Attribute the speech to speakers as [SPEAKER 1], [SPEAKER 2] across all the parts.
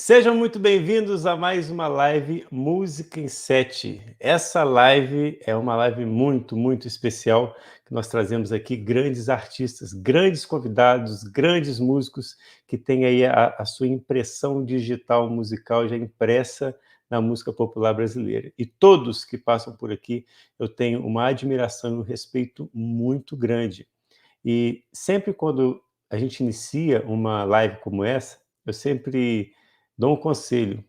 [SPEAKER 1] Sejam muito bem-vindos a mais uma live Música em 7. Essa live é uma live muito especial, que nós trazemos aqui grandes artistas, grandes convidados, grandes músicos, que têm aí a sua impressão digital musical já impressa na música popular brasileira. E todos que passam por aqui, eu tenho uma admiração e um respeito muito grande. E sempre quando a gente inicia uma live como essa, eu sempre dou um conselho.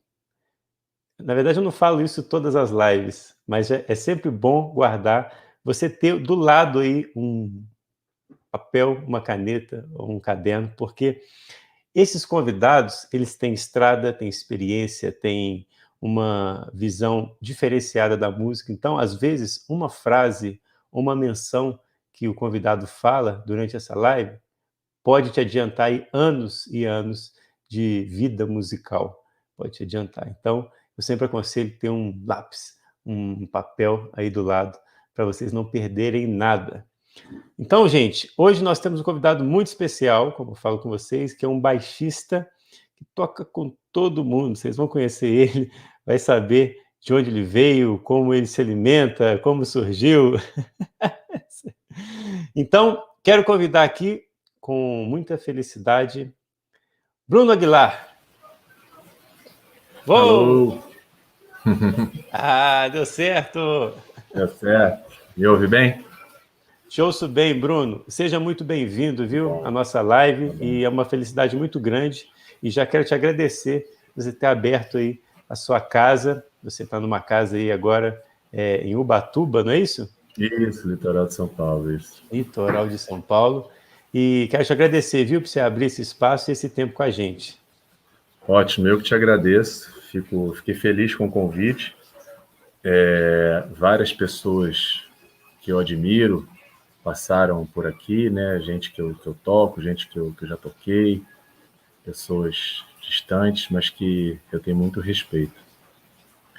[SPEAKER 1] Na verdade, eu não falo isso todas as lives, mas é sempre bom guardar, você ter do lado aí um papel, uma caneta ou um caderno, porque esses convidados, eles têm estrada, têm experiência, têm uma visão diferenciada da música. Então, às vezes, uma frase, uma menção que o convidado fala durante essa live pode te adiantar aí anos e anos de vida musical, pode te adiantar. Então, eu sempre aconselho ter um lápis, um papel aí do lado, para vocês não perderem nada. Então, gente, hoje nós temos um convidado muito especial, como eu falo com vocês, que é um baixista que toca com todo mundo. Vocês vão conhecer ele, vai saber de onde ele veio, como ele se alimenta, como surgiu. Então, quero convidar aqui, com muita felicidade, Bruno Aguilar.
[SPEAKER 2] Alô!
[SPEAKER 1] Ah, deu certo!
[SPEAKER 2] Deu certo. Me ouve bem?
[SPEAKER 1] Te ouço bem, Bruno. Seja muito bem-vindo, viu, à nossa live, e é uma felicidade muito grande. E já quero te agradecer por você ter aberto aí a sua casa. Você está numa casa aí agora em Ubatuba, não é isso?
[SPEAKER 2] Isso, litoral de São Paulo, isso.
[SPEAKER 1] Litoral de São Paulo. E quero te agradecer, viu, por você abrir esse espaço e esse tempo com a gente.
[SPEAKER 2] Ótimo, eu que te agradeço. Fiquei feliz com o convite. Várias pessoas que eu admiro passaram por aqui, né? Gente que eu toco, gente que eu já toquei, pessoas distantes, mas que eu tenho muito respeito.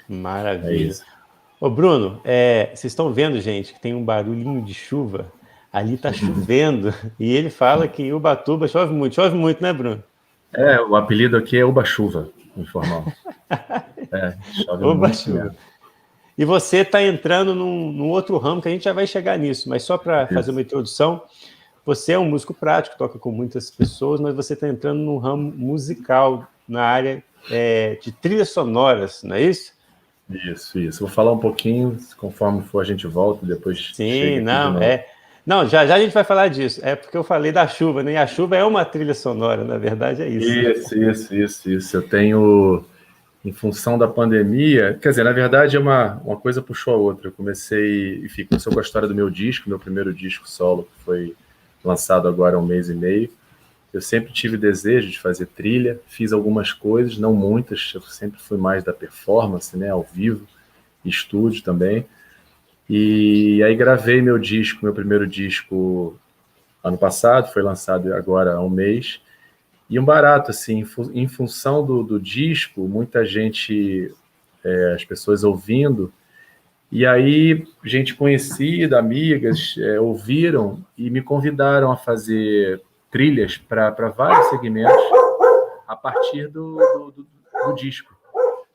[SPEAKER 1] Maravilha.
[SPEAKER 2] É isso.
[SPEAKER 1] Ô, Bruno, vocês estão vendo, gente, que tem um barulhinho de chuva. Ali está chovendo. E ele fala que em Ubatuba chove muito. Chove muito, né, Bruno?
[SPEAKER 2] O apelido aqui é Uba-chuva, informal. Chove muito
[SPEAKER 1] Uba-chuva.
[SPEAKER 2] mesmo.
[SPEAKER 1] E você está entrando num outro ramo que a gente já vai chegar nisso, mas só para fazer uma introdução, você é um músico prático, toca com muitas pessoas, mas você está entrando num ramo musical, na área de trilhas sonoras, não é isso?
[SPEAKER 2] Isso. Vou falar um pouquinho, conforme for a gente volta, depois
[SPEAKER 1] Sim,
[SPEAKER 2] chega aqui
[SPEAKER 1] não,
[SPEAKER 2] de novo.
[SPEAKER 1] Não, já a gente vai falar disso. É porque eu falei da chuva, né? E a chuva é uma trilha sonora, na verdade é isso.
[SPEAKER 2] Isso. Eu tenho, em função da pandemia, quer dizer, na verdade uma coisa puxou a outra. Eu comecei com a história do meu disco, meu primeiro disco solo, que foi lançado agora há um mês e meio. Eu sempre tive desejo de fazer trilha, fiz algumas coisas, não muitas, eu sempre fui mais da performance, né, ao vivo, estúdio também. E aí gravei meu primeiro disco ano passado, foi lançado agora há um mês. E um barato, assim, em função do disco, muita gente, as pessoas ouvindo, e aí gente conhecida, amigas, ouviram e me convidaram a fazer trilhas para vários segmentos a partir do disco.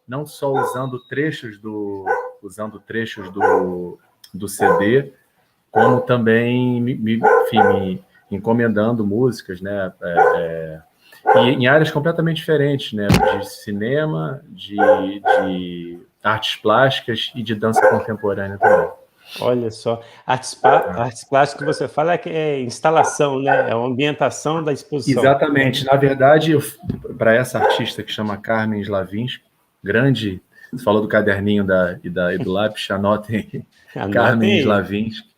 [SPEAKER 2] Não só usando trechos do CD, como também me encomendando músicas, né? E em áreas completamente diferentes, né? De cinema, de artes plásticas e de dança contemporânea também.
[SPEAKER 1] Olha só, artes plásticas que você fala que é instalação, né? É a ambientação da exposição.
[SPEAKER 2] Exatamente. Na verdade, para essa artista que chama Carmen Slavinsky, grande, você falou do caderninho e do lápis, anotem Carmen Slavinsky.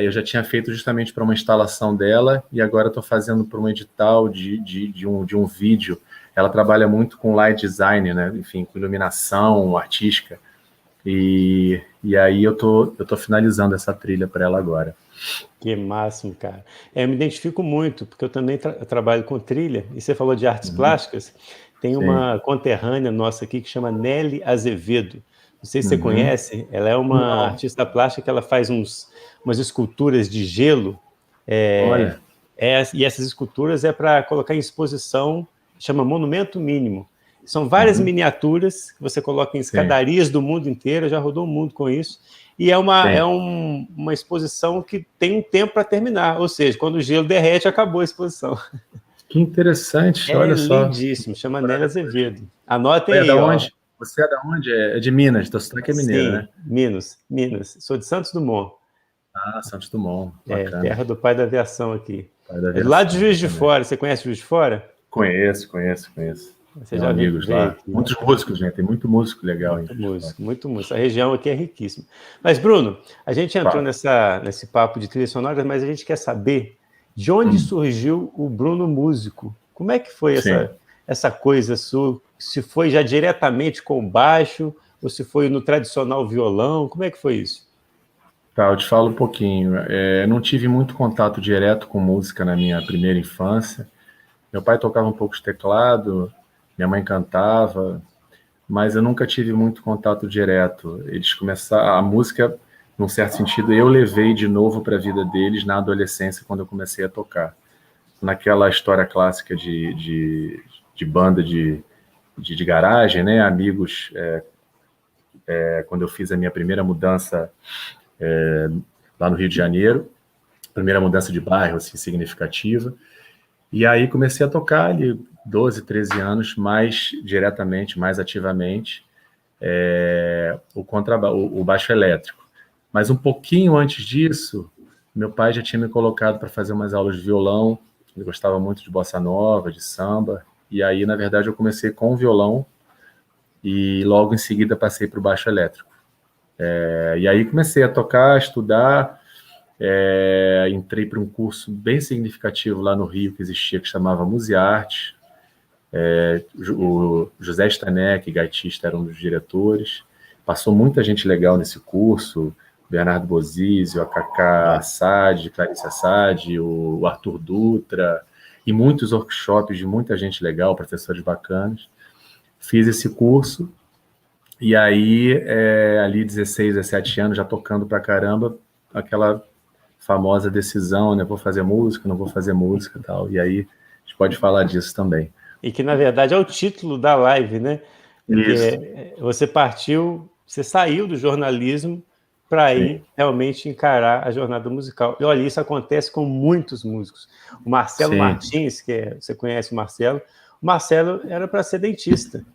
[SPEAKER 2] Eu já tinha feito justamente para uma instalação dela e agora estou fazendo para um edital de um vídeo. Ela trabalha muito com light design, né? Enfim, com iluminação artística. E aí eu tô finalizando essa trilha para ela agora.
[SPEAKER 1] Que máximo, cara. Eu me identifico muito, porque eu também trabalho com trilha, e você falou de artes plásticas, tem uma conterrânea nossa aqui que chama Nelly Azevedo. Não sei se você conhece, ela é uma artista plástica que ela faz umas esculturas de gelo, e essas esculturas é para colocar em exposição, chama Monumento Mínimo. São várias miniaturas que você coloca em escadarias do mundo inteiro, já rodou o mundo com isso. E é uma exposição que tem um tempo para terminar, ou seja, quando o gelo derrete, acabou a exposição.
[SPEAKER 2] Que interessante, olha só.
[SPEAKER 1] É lindíssimo, chama Nélia Azevedo. Anotem
[SPEAKER 2] É
[SPEAKER 1] aí,
[SPEAKER 2] da
[SPEAKER 1] ó.
[SPEAKER 2] onde? Você é da onde? É de Minas, teu sotaque é mineiro, né?
[SPEAKER 1] Minas. Sou de Santos Dumont.
[SPEAKER 2] Ah, Santos Dumont, bacana.
[SPEAKER 1] Terra do pai da aviação aqui.
[SPEAKER 2] Pai da
[SPEAKER 1] É do lado
[SPEAKER 2] aviação,
[SPEAKER 1] de Juiz de
[SPEAKER 2] também.
[SPEAKER 1] Fora. Você conhece Juiz de Fora?
[SPEAKER 2] Conheço.
[SPEAKER 1] Você
[SPEAKER 2] Tenho
[SPEAKER 1] já
[SPEAKER 2] amigos lá.
[SPEAKER 1] aqui.
[SPEAKER 2] Muitos músicos, gente. Tem muito músico legal.
[SPEAKER 1] Muito músico. A região aqui é riquíssima. Mas, Bruno, a gente entrou nesse papo de trilha sonora, mas a gente quer saber de onde surgiu o Bruno músico. Como é que foi essa coisa sua? Se foi já diretamente com o baixo, ou se foi no tradicional violão? Como é que foi isso?
[SPEAKER 2] Tá, eu te falo um pouquinho. Eu não tive muito contato direto com música na minha primeira infância. Meu pai tocava um pouco de teclado, minha mãe cantava, mas eu nunca tive muito contato direto. Eles começaram a música, num certo sentido, eu levei de novo para a vida deles na adolescência, quando eu comecei a tocar. Naquela história clássica de banda de garagem, né? Amigos, quando eu fiz a minha primeira mudança lá no Rio de Janeiro, primeira mudança de bairro, assim, significativa. E aí comecei a tocar ali 12, 13 anos, mais diretamente, mais ativamente, o baixo elétrico. Mas um pouquinho antes disso, meu pai já tinha me colocado para fazer umas aulas de violão. Ele gostava muito de bossa nova, de samba. E aí, na verdade, eu comecei com o violão e logo em seguida passei para o baixo elétrico. E aí comecei a tocar, a estudar. Entrei para um curso bem significativo lá no Rio que existia, que chamava Musearte. O José Stanek, gaitista, era um dos diretores. Passou muita gente legal nesse curso, Bernardo Bozizio, a Cacá Assad, Clarice Assad, o Arthur Dutra, e muitos workshops de muita gente legal, professores bacanas. Fiz esse curso, e aí, ali 16, 17 anos, já tocando pra caramba, aquela famosa decisão, né? Vou fazer música, não vou fazer música e tal. E aí, a gente pode falar disso também.
[SPEAKER 1] E que, na verdade, é o título da live, né? Porque você saiu do jornalismo para ir realmente encarar a jornada musical. E olha, isso acontece com muitos músicos. O Marcelo Martins, você conhece o Marcelo era para ser dentista.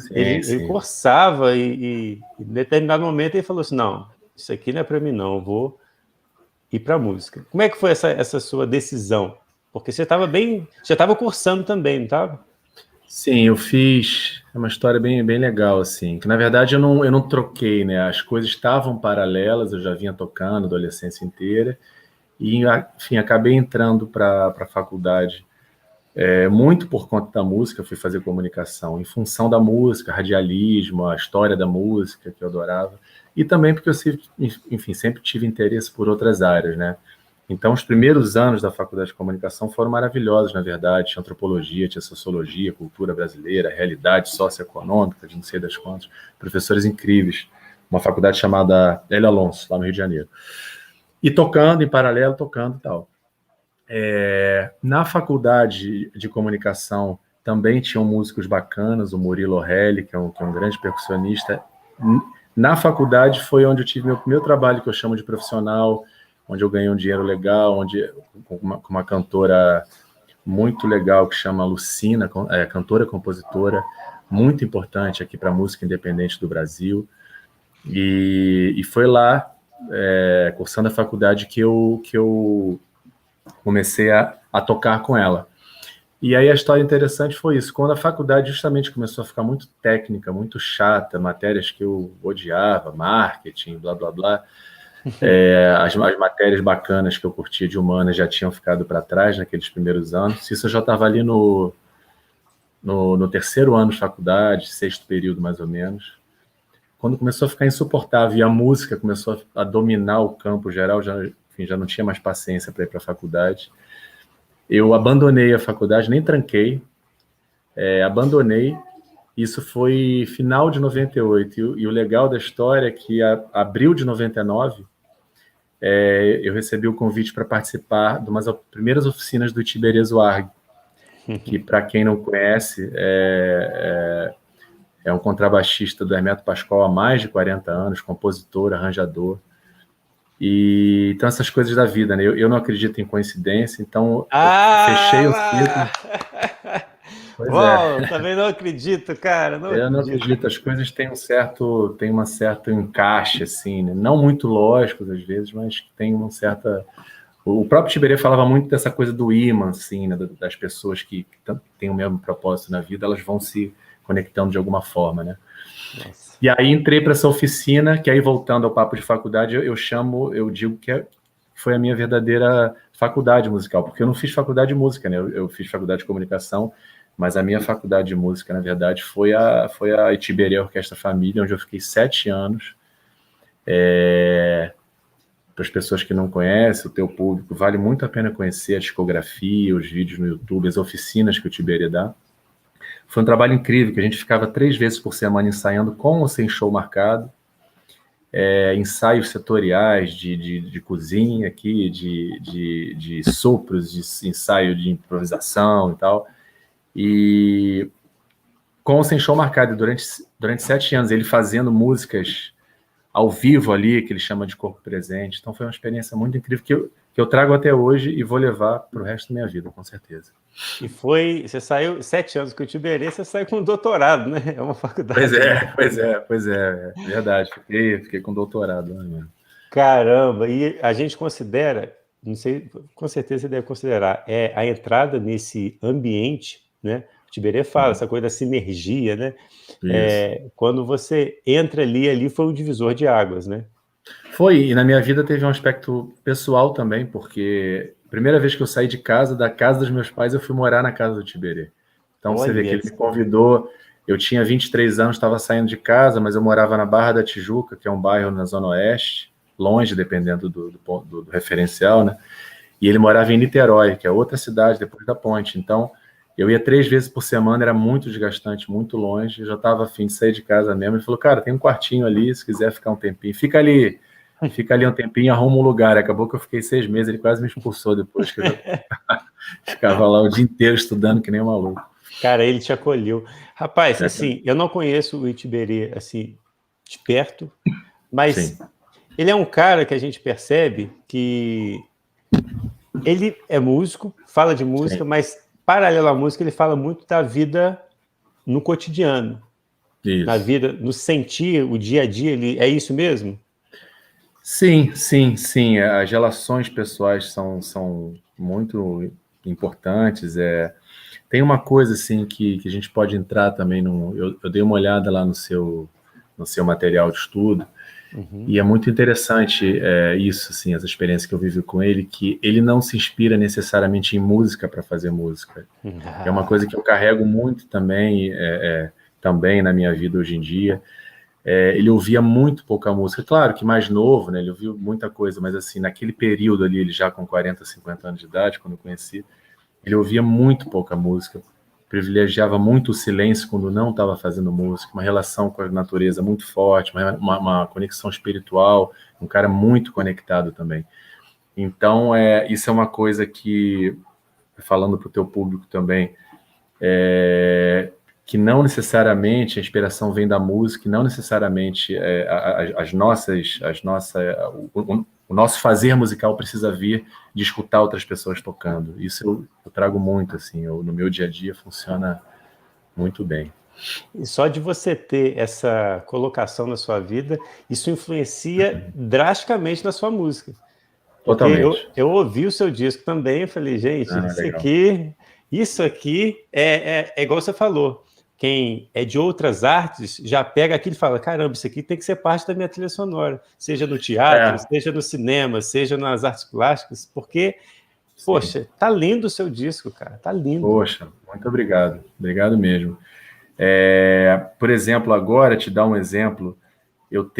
[SPEAKER 1] Ele cursava e em determinado momento ele falou assim, não, isso aqui não é para mim não, eu vou ir para a música. Como é que foi essa sua decisão? Porque você estava cursando também, não estava?
[SPEAKER 2] Sim, eu fiz uma história bem legal, assim, que na verdade eu não troquei, né? As coisas estavam paralelas, eu já vinha tocando a adolescência inteira, e, enfim, acabei entrando para a faculdade muito por conta da música. Fui fazer comunicação em função da música, radialismo, a história da música, que eu adorava, e também porque eu sempre tive interesse por outras áreas, né? Então, os primeiros anos da faculdade de comunicação foram maravilhosos, na verdade. Tinha antropologia, tinha sociologia, cultura brasileira, realidade socioeconômica, de não sei das quantas. Professores incríveis. Uma faculdade chamada Hélio Alonso, lá no Rio de Janeiro. E tocando, em paralelo, tocando e tal. Na faculdade de comunicação também tinham músicos bacanas, o Murilo Orelli, que é um grande percussionista. Na faculdade foi onde eu tive meu primeiro trabalho, que eu chamo de profissional, onde eu ganhei um dinheiro legal, com uma cantora muito legal que chama Lucina, cantora-compositora, muito importante aqui para a música independente do Brasil. E foi lá, cursando a faculdade, que eu comecei a tocar com ela. E aí a história interessante foi isso. Quando a faculdade justamente começou a ficar muito técnica, muito chata, matérias que eu odiava, marketing, blá, blá, blá, as matérias bacanas que eu curtia de humanas já tinham ficado para trás naqueles primeiros anos. Isso eu já estava ali no terceiro ano de faculdade, sexto período mais ou menos. Quando começou a ficar insuportável e a música começou a dominar o campo geral, já não tinha mais paciência para ir para a faculdade. Eu abandonei a faculdade, nem tranquei, abandonei. Isso foi final de 98, e o legal da história é que abril de 99, eu recebi o convite para participar de umas primeiras oficinas do Tiberias Warg, que, para quem não conhece, é um contrabaixista do Hermeto Pascoal há mais de 40 anos, compositor, arranjador. E então essas coisas da vida, né? Eu não acredito em coincidência, então eu fechei o ciclo. Pois é,
[SPEAKER 1] Uau, também não acredito, cara, não
[SPEAKER 2] eu não
[SPEAKER 1] acredito.
[SPEAKER 2] acredito. As coisas têm uma certo encaixe, assim, né? Não muito lógicos às vezes, mas que tem uma certa. O próprio Tiberê falava muito dessa coisa do imã, assim, né? Das pessoas que têm o mesmo propósito na vida, elas vão se conectando de alguma forma, né?
[SPEAKER 1] Nossa.
[SPEAKER 2] E aí entrei para essa oficina, que aí voltando ao papo de faculdade, eu digo que foi a minha verdadeira faculdade musical, porque eu não fiz faculdade de música, né? Eu fiz faculdade de comunicação, mas a minha faculdade de música, na verdade, foi a Itiberê Orquestra Família, onde eu fiquei 7 anos. Para as pessoas que não conhecem, o teu público, vale muito a pena conhecer a discografia, os vídeos no YouTube, as oficinas que o Tiberê dá. Foi um trabalho incrível, que a gente ficava 3 vezes por semana ensaiando com ou sem show marcado, ensaios setoriais de cozinha aqui, de sopros, de ensaio de improvisação e tal. E com ou sem show marcado, durante 7 anos, ele fazendo músicas ao vivo ali, que ele chama de corpo presente. Então foi uma experiência muito incrível que eu trago até hoje e vou levar para o resto da minha vida, com certeza.
[SPEAKER 1] E você saiu 7 anos com o Tiberê, você saiu com um doutorado, né? É uma
[SPEAKER 2] Pois
[SPEAKER 1] faculdade, né?
[SPEAKER 2] é, verdade. Fiquei com doutorado, né?
[SPEAKER 1] Caramba, e a gente considera, não sei, com certeza você deve considerar, a entrada nesse ambiente, né? O Tiberê fala, essa coisa da sinergia, né?
[SPEAKER 2] Isso.
[SPEAKER 1] Quando você entra ali foi um divisor de águas, né?
[SPEAKER 2] Foi, e na minha vida teve um aspecto pessoal também, porque a primeira vez que eu saí de casa, da casa dos meus pais, eu fui morar na casa do Tiberê. Então você vê que
[SPEAKER 1] Olha,
[SPEAKER 2] ele me convidou, eu tinha 23 anos, estava saindo de casa, mas eu morava na Barra da Tijuca, que é um bairro na Zona Oeste, longe, dependendo do referencial, né? E ele morava em Niterói, que é outra cidade depois da ponte. Então, eu ia 3 vezes por semana, era muito desgastante, muito longe, eu já estava afim de sair de casa mesmo. Ele falou, cara, tem um quartinho ali, se quiser ficar um tempinho, fica ali um tempinho, arruma um lugar. Acabou que eu fiquei 6 meses, ele quase me expulsou depois, que eu já ficava lá o dia inteiro estudando que nem um maluco.
[SPEAKER 1] cara, ele te acolheu. Rapaz, assim, eu não conheço o Itiberê, assim, de perto,
[SPEAKER 2] Sim.
[SPEAKER 1] mas ele é um cara que a gente percebe que ele é músico, fala de música,
[SPEAKER 2] Sim,
[SPEAKER 1] mas paralelo à música ele fala muito da vida no cotidiano, na
[SPEAKER 2] isso.
[SPEAKER 1] vida, no sentir, o dia a dia, é isso mesmo?
[SPEAKER 2] Sim. As relações pessoais são muito importantes. Tem uma coisa assim que a gente pode entrar também. Eu dei uma olhada lá no seu material de estudo, e é muito interessante isso, assim, essa experiência que eu vivi com ele, que ele não se inspira necessariamente em música para fazer música. É uma coisa que eu carrego muito também na minha vida hoje em dia. Ele ouvia muito pouca música. Claro que mais novo, né? Ele ouviu muita coisa, mas assim, naquele período ali, ele já com 40, 50 anos de idade, quando eu conheci, ele ouvia muito pouca música, privilegiava muito o silêncio quando não estava fazendo música, uma relação com a natureza muito forte, uma conexão espiritual, um cara muito conectado também. Então, isso é uma coisa que, falando para o teu público também, que não necessariamente a inspiração vem da música, não necessariamente o nosso fazer musical precisa vir de escutar outras pessoas tocando. Isso eu trago muito, assim, no meu dia a dia funciona muito bem.
[SPEAKER 1] E só de você ter essa colocação na sua vida, isso influencia drasticamente na sua música. Porque
[SPEAKER 2] Totalmente.
[SPEAKER 1] eu ouvi o seu disco também, eu falei, gente,
[SPEAKER 2] Legal.
[SPEAKER 1] isso aqui é igual você falou. Quem é de outras artes já pega aquilo e fala, caramba, isso aqui tem que ser parte da minha trilha sonora, seja no teatro,
[SPEAKER 2] É,
[SPEAKER 1] seja no cinema, seja nas artes plásticas, porque,
[SPEAKER 2] sim.
[SPEAKER 1] poxa, tá lindo o seu disco, cara, tá lindo.
[SPEAKER 2] Poxa, muito obrigado. Obrigado mesmo. Por exemplo, agora, te dar um exemplo, eu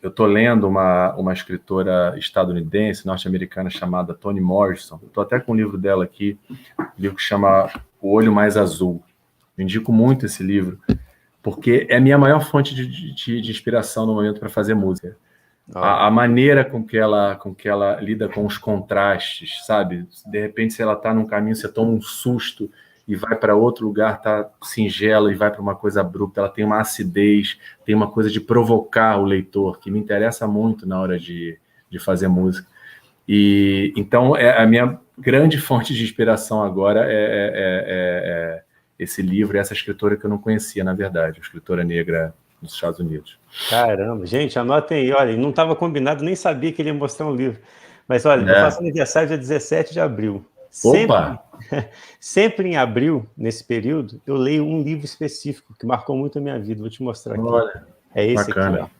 [SPEAKER 2] estou lendo uma escritora estadunidense, norte-americana, chamada Toni Morrison. Estou até com o livro dela aqui, um livro que chama O Olho Mais Azul. Eu indico muito esse livro, porque é a minha maior fonte de inspiração no momento para fazer música. A
[SPEAKER 1] Olha,
[SPEAKER 2] maneira com que ela lida com os contrastes, sabe? De repente, se ela está num caminho, você toma um susto, e vai para outro lugar, tá singela e vai para uma coisa abrupta. Ela tem uma acidez, tem uma coisa de provocar o leitor, que me interessa muito na hora de fazer música. E então a minha grande fonte de inspiração agora é esse livro, essa escritora que eu não conhecia, na verdade, uma escritora negra dos Estados Unidos.
[SPEAKER 1] Caramba, gente, anotem aí, olha, não estava combinado, nem sabia que ele ia mostrar um livro. Mas olha, eu faço aniversário dia 17 de abril.
[SPEAKER 2] Opa!
[SPEAKER 1] Sempre em abril, nesse período, eu leio um livro específico que marcou muito a minha vida. Vou te mostrar aqui.
[SPEAKER 2] Olha,
[SPEAKER 1] é esse
[SPEAKER 2] bacana.
[SPEAKER 1] aqui, ó.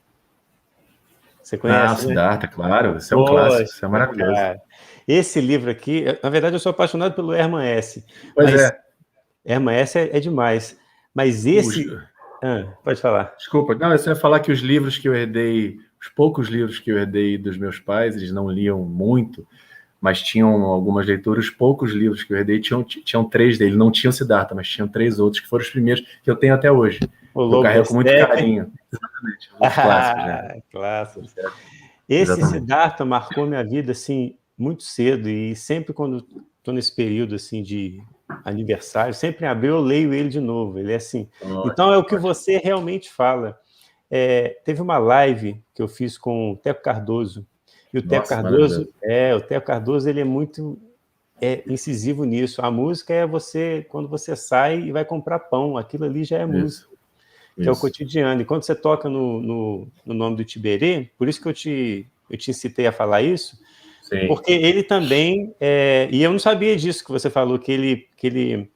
[SPEAKER 1] Você conhece, né?
[SPEAKER 2] Siddhartha, claro. Isso é um clássico, isso é maravilhoso.
[SPEAKER 1] Cara. Esse livro aqui, na verdade, eu sou apaixonado pelo Hermann Hesse.
[SPEAKER 2] Pois é.
[SPEAKER 1] Hermann Hesse é demais. Mas esse... pode falar.
[SPEAKER 2] Desculpa, não, eu só ia falar que os livros que eu herdei, os poucos livros que eu herdei dos meus pais, eles não liam muito, mas tinham algumas leituras. Os poucos livros que eu herdei tinham 3 deles, não tinham Siddhartha, mas tinham 3 outros, que foram os primeiros que eu tenho até hoje. Eu carrego com muito carinho. Exatamente, os clássicos, né?
[SPEAKER 1] Clássicos. Esse Siddhartha marcou minha vida, assim, muito cedo, e sempre quando estou nesse período, assim, de aniversário, sempre em abril eu leio ele de novo. Ele é assim. Então é o que você realmente fala. Teve uma live que eu fiz com o Teco Cardoso, e o Teco Cardoso, ele é muito incisivo nisso. A música é você, quando você sai e vai comprar pão, aquilo ali já é música, que é o cotidiano. E quando você toca no nome do Tiberê, por isso que eu te incitei a falar isso, sim, porque ele também, e eu não sabia disso que você falou, que ele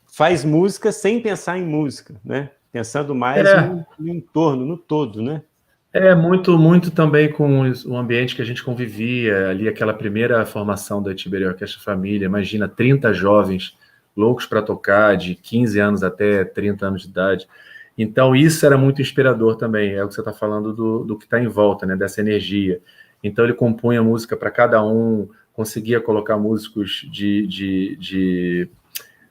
[SPEAKER 1] faz música sem pensar em música, né? Pensando mais no entorno, no todo, né?
[SPEAKER 2] Muito também com o ambiente que a gente convivia, ali aquela primeira formação da Tiberê Orquestra Família, imagina 30 jovens loucos para tocar, de 15 anos até 30 anos de idade. Então isso era muito inspirador também, é o que você está falando do que está em volta, né, dessa energia. Então ele compunha música para cada um, conseguia colocar músicos de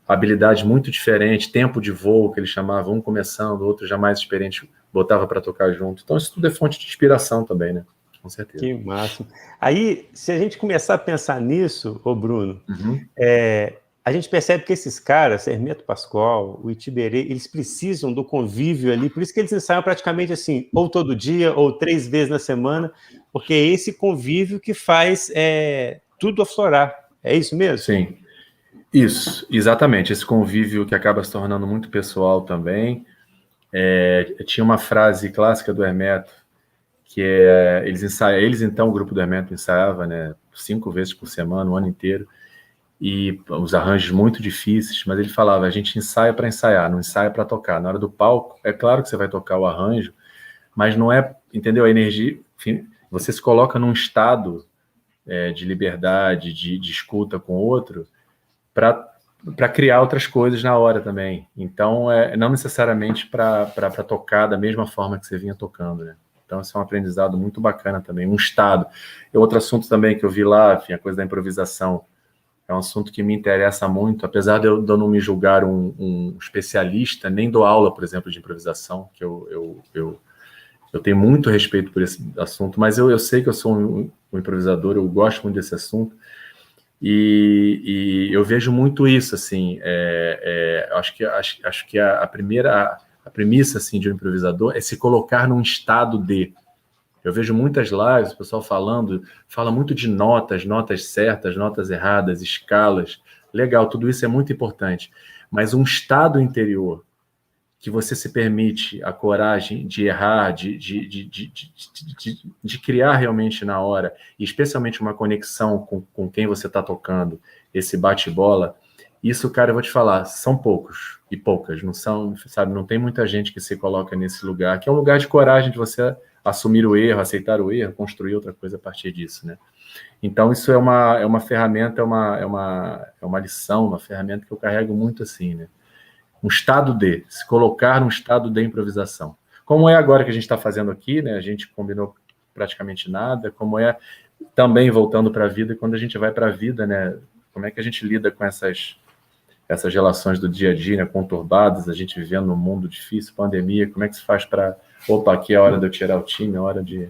[SPEAKER 2] habilidades muito diferentes, tempo de voo, que ele chamava, um começando, outro já mais experiente, botava para tocar junto. Então isso tudo é fonte de inspiração também, né? Com certeza.
[SPEAKER 1] Que máximo. Aí, se a gente começar a pensar nisso, ô Bruno, a gente percebe que esses caras, Hermeto Pascoal, o Itiberê, eles precisam do convívio ali, por isso que eles ensaiam praticamente assim, ou todo dia, ou 3 vezes na semana, porque é esse convívio que faz tudo aflorar. É isso mesmo?
[SPEAKER 2] Sim, isso, exatamente. Esse convívio que acaba se tornando muito pessoal também. Tinha uma frase clássica do Hermeto, que eles então, o grupo do Hermeto ensaiava, né, 5 vezes por semana, o ano inteiro, e os arranjos muito difíceis, mas ele falava, a gente ensaia para ensaiar, não ensaia para tocar. Na hora do palco, é claro que você vai tocar o arranjo, mas não é, entendeu? A energia, enfim, você se coloca num estado de liberdade, de escuta com o outro, para criar outras coisas na hora também. Então, não necessariamente para tocar da mesma forma que você vinha tocando, né? Então, isso é um aprendizado muito bacana também, um estado. E outro assunto também que eu vi lá, enfim, a coisa da improvisação, é um assunto que me interessa muito, apesar de eu não me julgar um especialista, nem dou aula, por exemplo, de improvisação, que eu tenho muito respeito por esse assunto, mas eu sei que eu sou um improvisador, eu gosto muito desse assunto, e eu vejo muito isso, assim, acho que a premissa, assim, de um improvisador é se colocar num estado de... Eu vejo muitas lives, o pessoal fala muito de notas certas, notas erradas, escalas. Legal, tudo isso é muito importante. Mas um estado interior que você se permite a coragem de errar, de criar realmente na hora, e especialmente uma conexão com quem você está tocando, esse bate-bola, isso, cara, eu vou te falar, são poucos e poucas, não são, sabe, não tem muita gente que se coloca nesse lugar, que é um lugar de coragem de você assumir o erro, aceitar o erro, construir outra coisa a partir disso, né? Então, isso é uma ferramenta, é uma lição, uma ferramenta que eu carrego muito assim, né? Um estado de, se colocar num estado de improvisação. Como é agora que a gente está fazendo aqui, né? A gente combinou praticamente nada, como é também voltando para a vida, quando a gente vai para a vida, né? Como é que a gente lida com essas relações do dia a dia, né, conturbadas, a gente vivendo num mundo difícil, pandemia, como é que se faz aqui é a hora de eu tirar o time, é a hora de...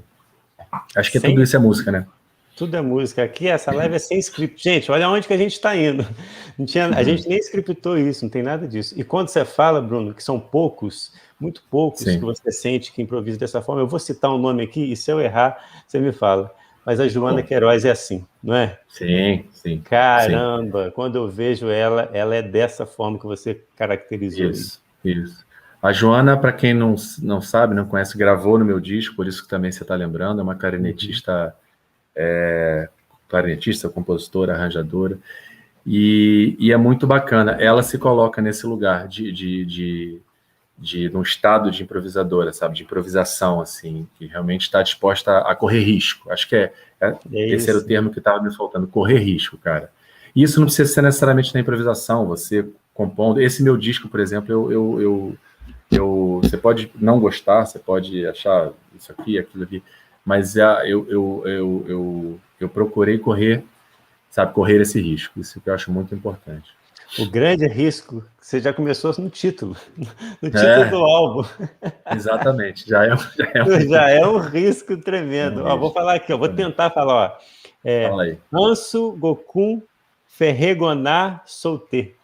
[SPEAKER 2] Acho que tudo isso é música, né?
[SPEAKER 1] Tudo é música. Aqui, essa live é sem script. Gente, olha onde que a gente está indo. A gente nem scriptou isso, não tem nada disso. E quando você fala, Bruno, que são poucos, muito poucos, que
[SPEAKER 2] Sim.
[SPEAKER 1] você sente que improvisa dessa forma, eu vou citar um nome aqui, e se eu errar, você me fala. Mas a Joana
[SPEAKER 2] Bom,
[SPEAKER 1] Queiroz é assim, não é?
[SPEAKER 2] sim, sim, sim.
[SPEAKER 1] Caramba, quando eu vejo ela é dessa forma que você caracterizou aí.
[SPEAKER 2] Isso, isso. A Joana, para quem não sabe, não conhece, gravou no meu disco, por isso que também você está lembrando, é uma
[SPEAKER 1] Uhum.
[SPEAKER 2] clarinetista, compositora, arranjadora, e é muito bacana. Ela se coloca nesse lugar de um estado de improvisadora, sabe, de improvisação, assim, que realmente está disposta a correr risco. Acho que
[SPEAKER 1] É
[SPEAKER 2] esse era o
[SPEAKER 1] isso.
[SPEAKER 2] termo que estava me faltando, correr risco, cara. E isso não precisa ser necessariamente na improvisação, você compondo. Esse meu disco, por exemplo, você pode não gostar, você pode achar isso aqui, aquilo ali, mas eu procurei correr, sabe, correr esse risco. Isso que eu acho muito importante.
[SPEAKER 1] O grande risco, você já começou no título, no título do
[SPEAKER 2] É,
[SPEAKER 1] álbum.
[SPEAKER 2] exatamente. Já é
[SPEAKER 1] Já é um risco tremendo.
[SPEAKER 2] um
[SPEAKER 1] Ó, vou
[SPEAKER 2] risco.
[SPEAKER 1] falar aqui, ó, vou
[SPEAKER 2] Exatamente.
[SPEAKER 1] tentar falar. Ó.
[SPEAKER 2] Fala aí.
[SPEAKER 1] Anso Gokun Ferregonar Soltê.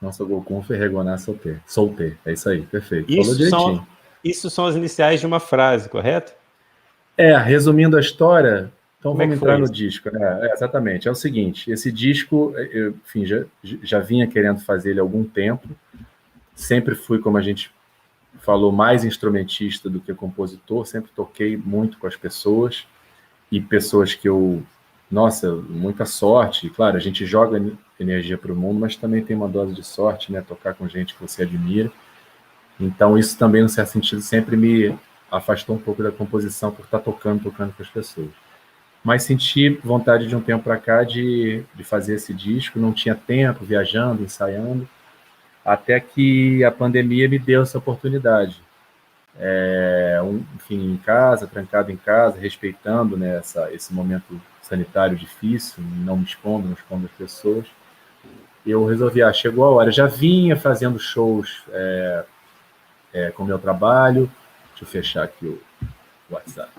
[SPEAKER 2] Não sou Goku, Ferregonar, soltei. Soltei. É isso aí, perfeito. Falou
[SPEAKER 1] Isso são,
[SPEAKER 2] direitinho.
[SPEAKER 1] isso são as iniciais de uma frase, correto?
[SPEAKER 2] Resumindo a história, então
[SPEAKER 1] Como é que
[SPEAKER 2] vamos entrar
[SPEAKER 1] foi
[SPEAKER 2] no
[SPEAKER 1] isso?
[SPEAKER 2] disco. Exatamente. É o seguinte: esse disco, enfim, já vinha querendo fazer ele há algum tempo. Sempre fui, como a gente falou, mais instrumentista do que compositor. Sempre toquei muito com as pessoas e pessoas que nossa, muita sorte. Claro, a gente joga energia para o mundo, mas também tem uma dose de sorte, né? Tocar com gente que você admira. Então, isso também, no certo sentido, sempre me afastou um pouco da composição por estar tocando com as pessoas. Mas senti vontade de um tempo para cá de fazer esse disco, não tinha tempo, viajando, ensaiando, até que a pandemia me deu essa oportunidade. Enfim, em casa, trancado em casa, respeitando, né, esse momento sanitário difícil, não me expondo, não expondo as pessoas. Eu resolvi, chegou a hora. Eu já vinha fazendo shows com o meu trabalho, deixa eu fechar aqui o WhatsApp.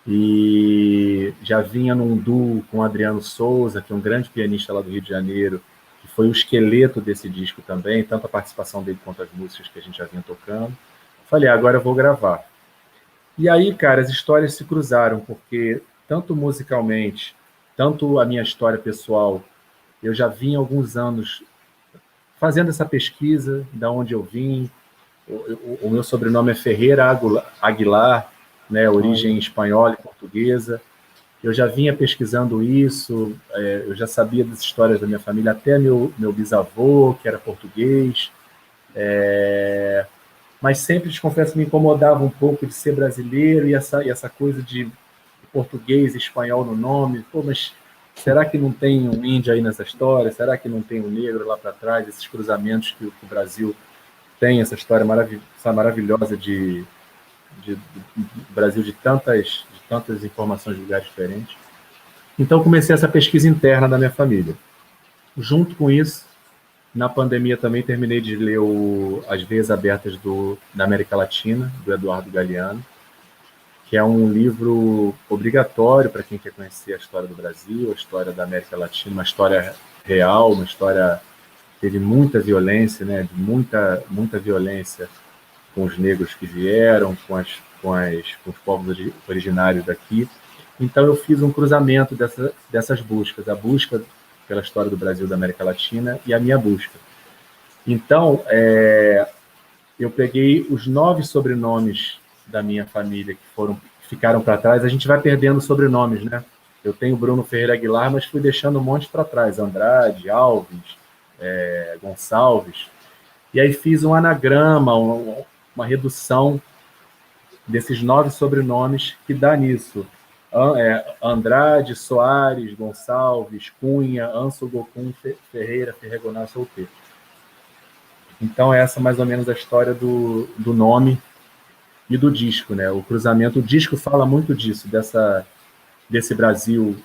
[SPEAKER 2] E já vinha num duo com o Adriano Souza, que é um grande pianista lá do Rio de Janeiro, que foi o esqueleto desse disco também, tanto a participação dele quanto as músicas que a gente já vinha tocando. Falei, agora eu vou gravar. E aí, cara, as histórias se cruzaram, porque tanto musicalmente, tanto a minha história pessoal, eu já vinha há alguns anos fazendo essa pesquisa, da onde eu vim. O meu sobrenome é Ferreira Aguilar, né, origem
[SPEAKER 1] Olha,
[SPEAKER 2] espanhola e portuguesa. Eu já vinha pesquisando isso, eu já sabia das histórias da minha família, até meu bisavô, que era português, mas sempre, te confesso, me incomodava um pouco de ser brasileiro e essa coisa de português e espanhol no nome. Pô, mas será que não tem um índio aí nessa história? Será que não tem um negro lá para trás? Esses cruzamentos que o Brasil tem, essa história maravilhosa do Brasil de tantas informações de lugares diferentes. Então, comecei essa pesquisa interna da minha família. Junto com isso, na pandemia também terminei de ler As Veias Abertas da América Latina, do Eduardo Galeano, que é um livro obrigatório para quem quer conhecer a história do Brasil, a história da América Latina, uma história real, uma história que teve muita violência, né, muita violência com os negros que vieram, com os povos originários daqui. Então eu fiz um cruzamento dessas buscas, a busca pela história do Brasil, da América Latina e a minha busca. Então, eu peguei os 9 sobrenomes da minha família que ficaram para trás. A gente vai perdendo sobrenomes, né? Eu tenho Bruno Ferreira Aguilar, mas fui deixando um monte para trás. Andrade, Alves, Gonçalves. E aí fiz um anagrama, uma redução desses 9 sobrenomes que dá nisso. Andrade, Soares, Gonçalves, Cunha, Anso Gokun, Ferreira, Ferregonar, Solteiro. Então, essa é mais ou menos a história do nome e do disco, né? O cruzamento, o disco fala muito disso, desse Brasil,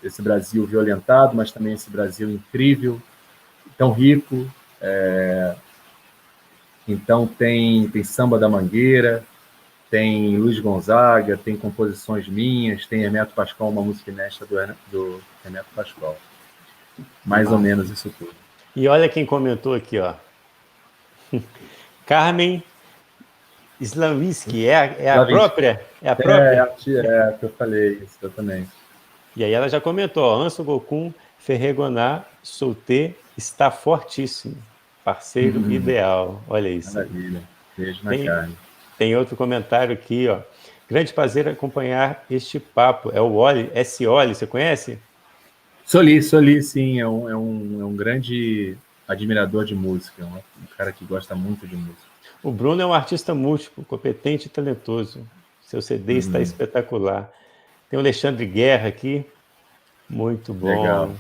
[SPEAKER 2] esse Brasil violentado, mas também esse Brasil incrível, tão rico. Então tem Samba da Mangueira, tem Luiz Gonzaga, tem composições minhas, tem Hermeto Pascoal, uma música inédita do Hermeto Pascoal. Mais ou menos isso tudo.
[SPEAKER 1] E olha quem comentou aqui, ó. Carmen Slavinsky, é a própria? É a própria?
[SPEAKER 2] É, que eu falei, isso, exatamente.
[SPEAKER 1] E aí ela já comentou, ó, Anso Gokun Ferregoná Soltê está fortíssimo. Parceiro ideal. Olha isso.
[SPEAKER 2] Maravilha. Beijo na carne.
[SPEAKER 1] Tem outro comentário aqui, ó. Grande prazer acompanhar este papo. É o Oli, S. Oli, você conhece?
[SPEAKER 2] Soli, sim, é um grande admirador de música, um cara que gosta muito de música.
[SPEAKER 1] O Bruno é um artista múltiplo, competente e talentoso. Seu CD está espetacular. Tem o Alexandre Guerra aqui. Muito bom.
[SPEAKER 2] Legal.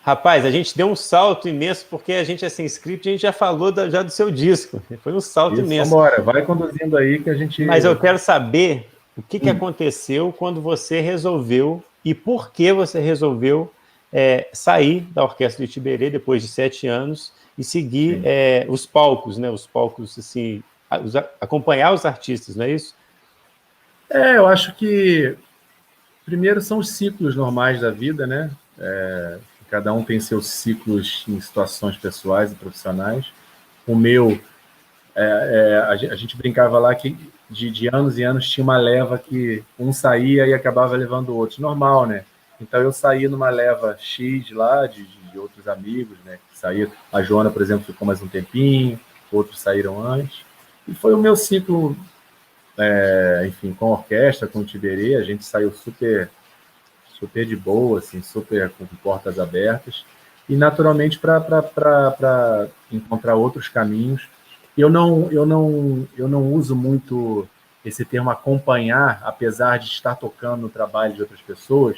[SPEAKER 1] Rapaz, a gente deu um salto imenso, porque a gente é sem script, a gente já falou já do seu disco. Foi um salto imenso.
[SPEAKER 2] Vambora, vai conduzindo aí que a gente...
[SPEAKER 1] Mas eu quero saber o que aconteceu quando você resolveu, e por que você resolveu sair da Orquestra de Tiberê depois de 7 anos e seguir os palcos, né? Os palcos, assim, acompanhar os artistas, não é isso?
[SPEAKER 2] Eu acho que primeiro são os ciclos normais da vida, né? Cada um tem seus ciclos em situações pessoais e profissionais. O meu, a gente brincava lá que de anos e anos tinha uma leva que um saía e acabava levando outros. Normal, né? Então eu saí numa leva X lá, de outros amigos, né? Que saía. A Joana, por exemplo, ficou mais um tempinho, outros saíram antes. E foi o meu ciclo, enfim, com a orquestra, com o Tiberê, a gente saiu super de boa, assim, super com portas abertas, e naturalmente para encontrar outros caminhos. Eu não uso muito esse termo acompanhar, apesar de estar tocando no trabalho de outras pessoas.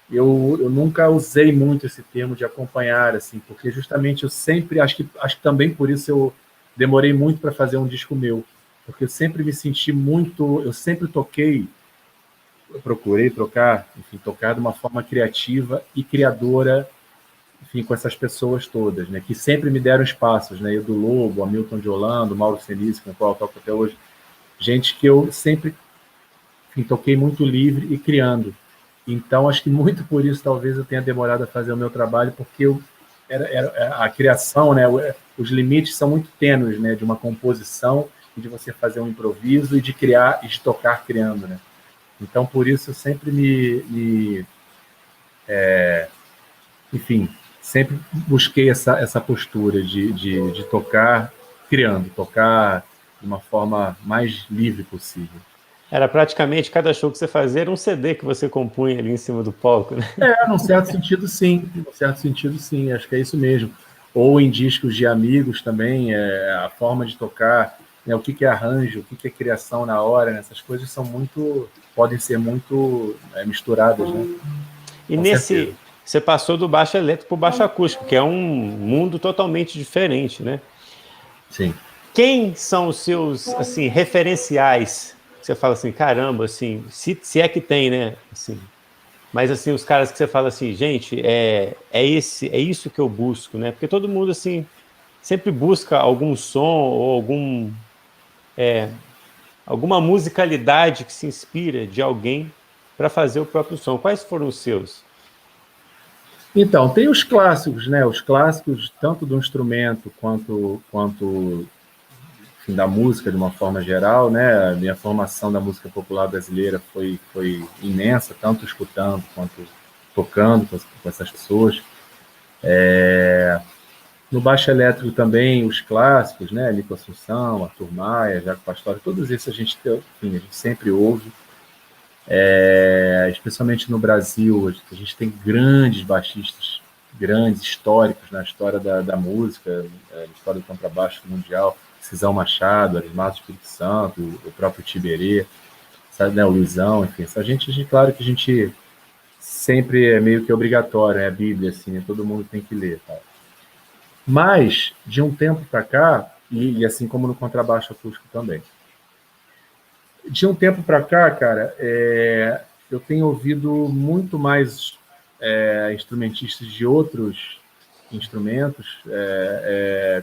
[SPEAKER 2] Eu nunca usei muito esse termo de acompanhar, assim, porque justamente eu sempre, acho que também por isso eu demorei muito para fazer um disco meu, porque eu sempre me senti muito, eu sempre toquei, eu procurei tocar de uma forma criativa e criadora, enfim, com essas pessoas todas, né, que sempre me deram espaços, né, Edu Lobo, Hamilton de Holanda, Mauro Senise, com o qual eu toco até hoje, gente que eu sempre, enfim, toquei muito livre e criando. Então, acho que muito por isso, talvez, eu tenha demorado a fazer o meu trabalho, porque a criação, né, os limites são muito tênues, né, de uma composição, e de você fazer um improviso, e de criar, e de tocar criando, né. Então, por isso, eu sempre enfim, sempre busquei essa postura de tocar criando, tocar de uma forma mais livre possível.
[SPEAKER 1] Era praticamente cada show que você fazia era um CD que você compunha ali em cima do palco, né?
[SPEAKER 2] Num certo sentido, sim. Acho que é isso mesmo. Ou em discos de amigos também, a forma de tocar, né, o que é arranjo, o que é criação na hora, né, essas coisas podem ser muito misturadas, né?
[SPEAKER 1] E você passou do baixo elétrico para o baixo acústico, que é um mundo totalmente diferente, né?
[SPEAKER 2] Sim.
[SPEAKER 1] Quem são os seus, assim, referenciais? Você fala assim, caramba, assim, se é que tem, né? Assim, mas, assim, os caras que você fala assim, gente, é isso que eu busco, né? Porque todo mundo, assim, sempre busca algum som ou alguma musicalidade que se inspira de alguém para fazer o próprio som. Quais foram os seus?
[SPEAKER 2] Então, tem os clássicos, né? Os clássicos, tanto do instrumento quanto enfim, da música de uma forma geral, né? A minha formação da música popular brasileira foi imensa, tanto escutando quanto tocando com essas pessoas. No baixo elétrico também, os clássicos, né? Lico Assunção, Arthur Maia, Jaco Pastorius, todos esses a gente sempre ouve. Especialmente no Brasil, a gente tem grandes baixistas, grandes, históricos na história da música, na história do contrabaixo mundial. Cisão Machado, Arismar Espírito Santo, o próprio Tiberê, sabe, né, o Luizão, enfim, claro que a gente sempre é meio que obrigatório, é a Bíblia, assim, né, todo mundo tem que ler, tá? Mas, de um tempo para cá, e assim como no contrabaixo acústico também, de um tempo para cá, cara, eu tenho ouvido muito mais instrumentistas de outros instrumentos,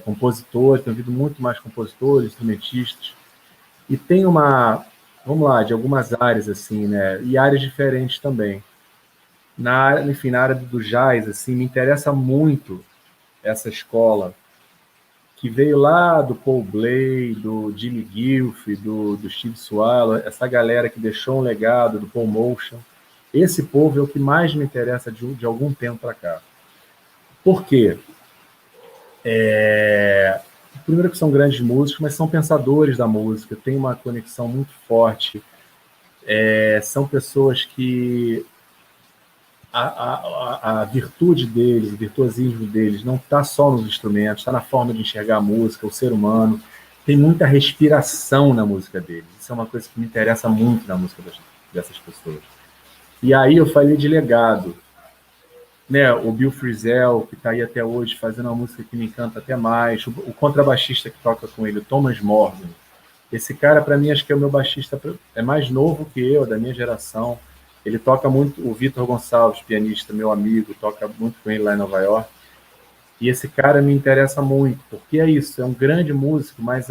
[SPEAKER 2] compositores, tenho ouvido muito mais compositores, instrumentistas, E tem uma, vamos lá, de algumas áreas, assim, né? E áreas diferentes também. Enfim, na área do jazz, assim, me interessa muito essa escola que veio lá do Paul Bley, do Jimmy Gilf, do Steve Swallow, essa galera que deixou um legado, do Paul Motion. Esse povo é o que mais me interessa de algum tempo para cá. Por quê? Primeiro que são grandes músicos, mas são pensadores da música, tem uma conexão muito forte. São pessoas que a virtude deles, o virtuosismo deles, não está só nos instrumentos, está na forma de enxergar a música, o ser humano. Tem muita respiração na música deles. Isso é uma coisa que me interessa muito na música dessas pessoas. E aí eu falei de legado. Né, o Bill Frisell, que está aí até hoje fazendo uma música que me encanta até mais, o contrabaixista que toca com ele, o Thomas Morgan. Esse cara, para mim, acho que é o meu baixista, é mais novo que eu, da minha geração. Ele toca muito, o Vitor Gonçalves, pianista, meu amigo, toca muito com ele lá em Nova York. E esse cara me interessa muito, porque é isso, é um grande músico, mas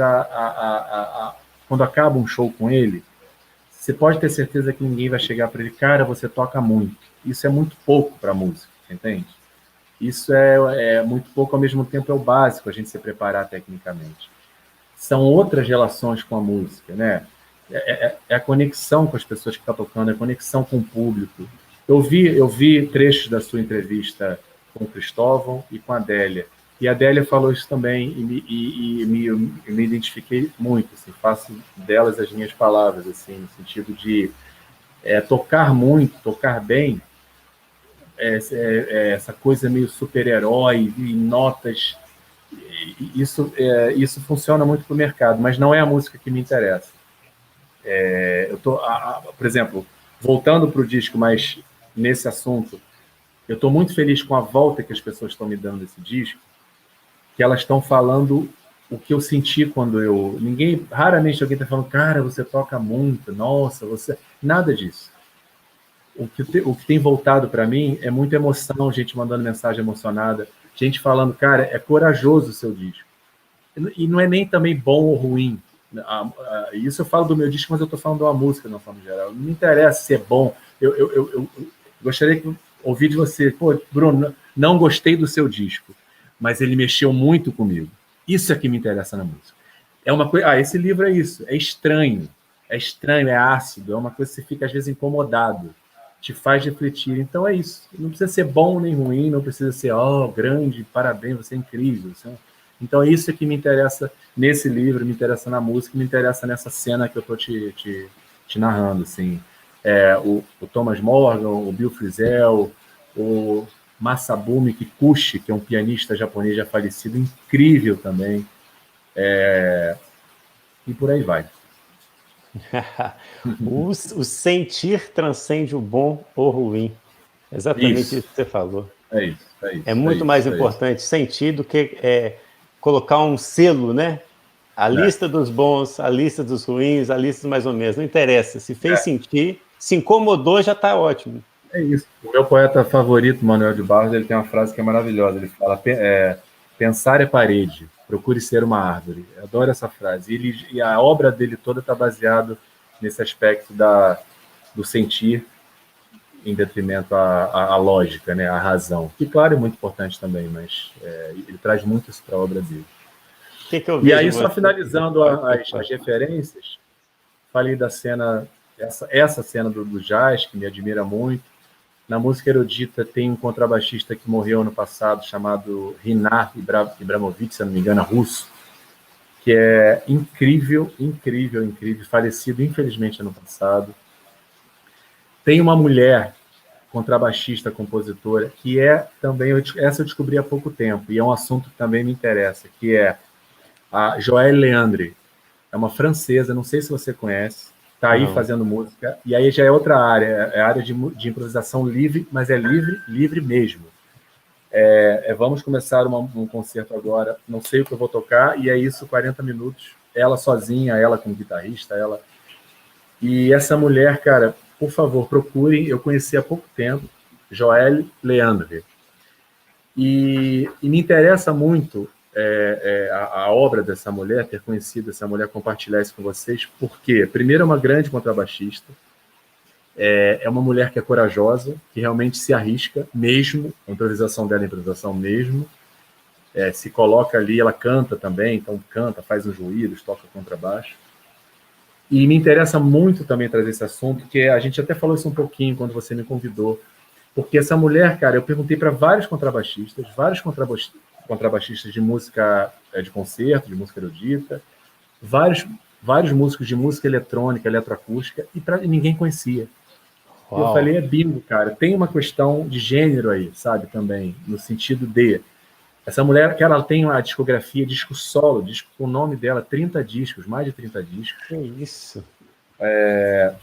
[SPEAKER 2] quando acaba um show com ele, você pode ter certeza que ninguém vai chegar para ele, cara, você toca muito. Isso é muito pouco para música, entende? Isso é muito pouco, ao mesmo tempo é o básico, a gente se preparar tecnicamente. São outras relações com a música, né? É a conexão com as pessoas que estão tocando, é a conexão com o público. Eu vi trechos da sua entrevista com o Cristóvão e com a Adélia. E a Adélia falou isso também e me identifiquei muito. Assim, faço delas as minhas palavras, assim, no sentido de tocar muito, tocar bem, essa coisa meio super-herói, e notas. Isso funciona muito para o mercado, mas não é a música que me interessa. Por exemplo, voltando para o disco, mas nesse assunto, eu estou muito feliz com a volta que as pessoas estão me dando desse disco, que elas estão falando o que eu senti quando eu... Raramente alguém está falando, cara, você toca muito, nossa, você... Nada disso. O que tem voltado para mim é muita emoção, gente mandando mensagem emocionada, gente falando, cara, é corajoso o seu disco. E não é nem também bom ou ruim. Isso eu falo do meu disco, mas eu estou falando de uma música, de uma forma geral. Não me interessa se é bom. Eu gostaria de ouvir de você, pô, Bruno, não gostei do seu disco, mas ele mexeu muito comigo. Isso é que me interessa na música. É uma coisa. Esse livro é isso. É estranho, é ácido, é uma coisa que você fica às vezes incomodado, te faz refletir. Então é isso. Não precisa ser bom nem ruim, não precisa ser grande, parabéns, você é incrível. Então, isso que me interessa nesse livro, me interessa na música, me interessa nessa cena que eu estou te narrando. Assim. O Thomas Morgan, o Bill Frisell, o Masabumi Kikuchi, que é um pianista japonês já falecido, incrível também. E por aí vai.
[SPEAKER 1] O sentir transcende o bom ou ruim. Exatamente isso que você falou.
[SPEAKER 2] É isso.
[SPEAKER 1] É muito mais importante sentir do que colocar um selo, né? A lista dos bons, a lista dos ruins, a lista mais ou menos. Não interessa. Se fez sentir, se incomodou, já está ótimo.
[SPEAKER 2] É isso. O meu poeta favorito, Manuel de Barros, ele tem uma frase que é maravilhosa. Ele fala, pensar é parede, procure ser uma árvore. Eu adoro essa frase. E a obra dele toda está baseada nesse aspecto do sentir em detrimento à lógica, né, à razão. Que, claro, é muito importante também, mas ele traz muito isso para a obra dele. E aí, só finalizando as referências, falei da cena, essa cena do jazz, que me admira muito. Na música erudita tem um contrabaixista que morreu ano passado, chamado Rinat Ibramovic, se não me engano, russo, que é incrível, falecido, infelizmente, ano passado. Tem uma mulher, contrabaixista, compositora, que também, essa eu descobri há pouco tempo, e é um assunto que também me interessa, que é a Joëlle Leandre. É uma francesa, não sei se você conhece, está aí fazendo música, e aí já é outra área, é a área de improvisação livre, mas é livre mesmo. Vamos começar um concerto agora, não sei o que eu vou tocar, e é isso, 40 minutos, ela sozinha, ela como guitarrista, E essa mulher, cara, por favor, procurem, eu conheci há pouco tempo, Joëlle Leandre. E me interessa muito a obra dessa mulher, ter conhecido essa mulher, compartilhar isso com vocês, porque, primeiro, é uma grande contrabaixista, é uma mulher que é corajosa, que realmente se arrisca mesmo, a improvisação dela é improvisação mesmo, se coloca ali, ela canta também, então canta, faz uns ruídos, toca contrabaixo. E me interessa muito também trazer esse assunto, que a gente até falou isso um pouquinho quando você me convidou, porque essa mulher, cara, eu perguntei para vários contrabaixistas de música de concerto, de música erudita, vários músicos de música eletrônica, eletroacústica, e ninguém conhecia. E eu falei, bingo, cara, tem uma questão de gênero aí, sabe, também, no sentido de essa mulher, que ela tem uma discografia, disco solo, o nome dela, 30 discos, mais de 30 discos.
[SPEAKER 1] Que isso?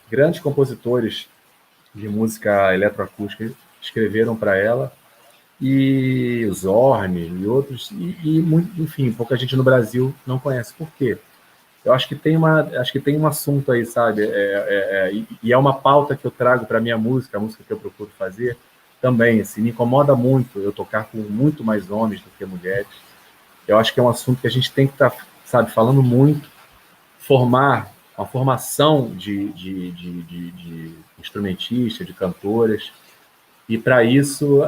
[SPEAKER 2] Grandes compositores de música eletroacústica escreveram para ela, e o Zorn e outros, enfim, pouca gente no Brasil não conhece. Por quê? Eu acho que tem um assunto aí, sabe? E é uma pauta que eu trago para a minha música, a música que eu procuro fazer também. Assim, me incomoda muito eu tocar com muito mais homens do que mulheres. Eu acho que é um assunto que a gente tem que estar, sabe, falando muito, formar uma formação de instrumentistas, de cantoras. E para isso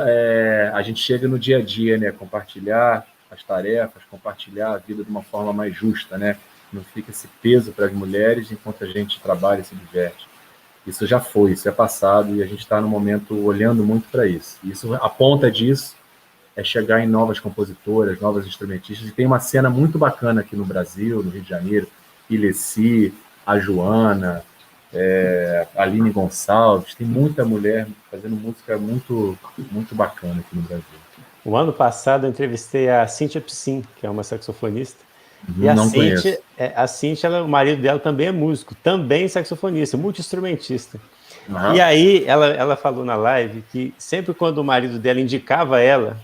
[SPEAKER 2] a gente chega no dia a dia, né? Compartilhar as tarefas, compartilhar a vida de uma forma mais justa, né? Não fica esse peso para as mulheres enquanto a gente trabalha e se diverte. Isso já foi, isso é passado, e a gente está no momento olhando muito para isso. Isso, a ponta disso é chegar em novas compositoras, novas instrumentistas, e tem uma cena muito bacana aqui no Brasil, no Rio de Janeiro, Ilessi, a Joana, a Aline Gonçalves, tem muita mulher fazendo música muito, muito bacana aqui no Brasil.
[SPEAKER 1] O ano passado eu entrevistei a Cíntia Piscin, que é uma saxofonista, e a Cíntia, o marido dela também é músico, também saxofonista, multi-instrumentista. Uhum. E aí ela falou na live que sempre quando o marido dela indicava ela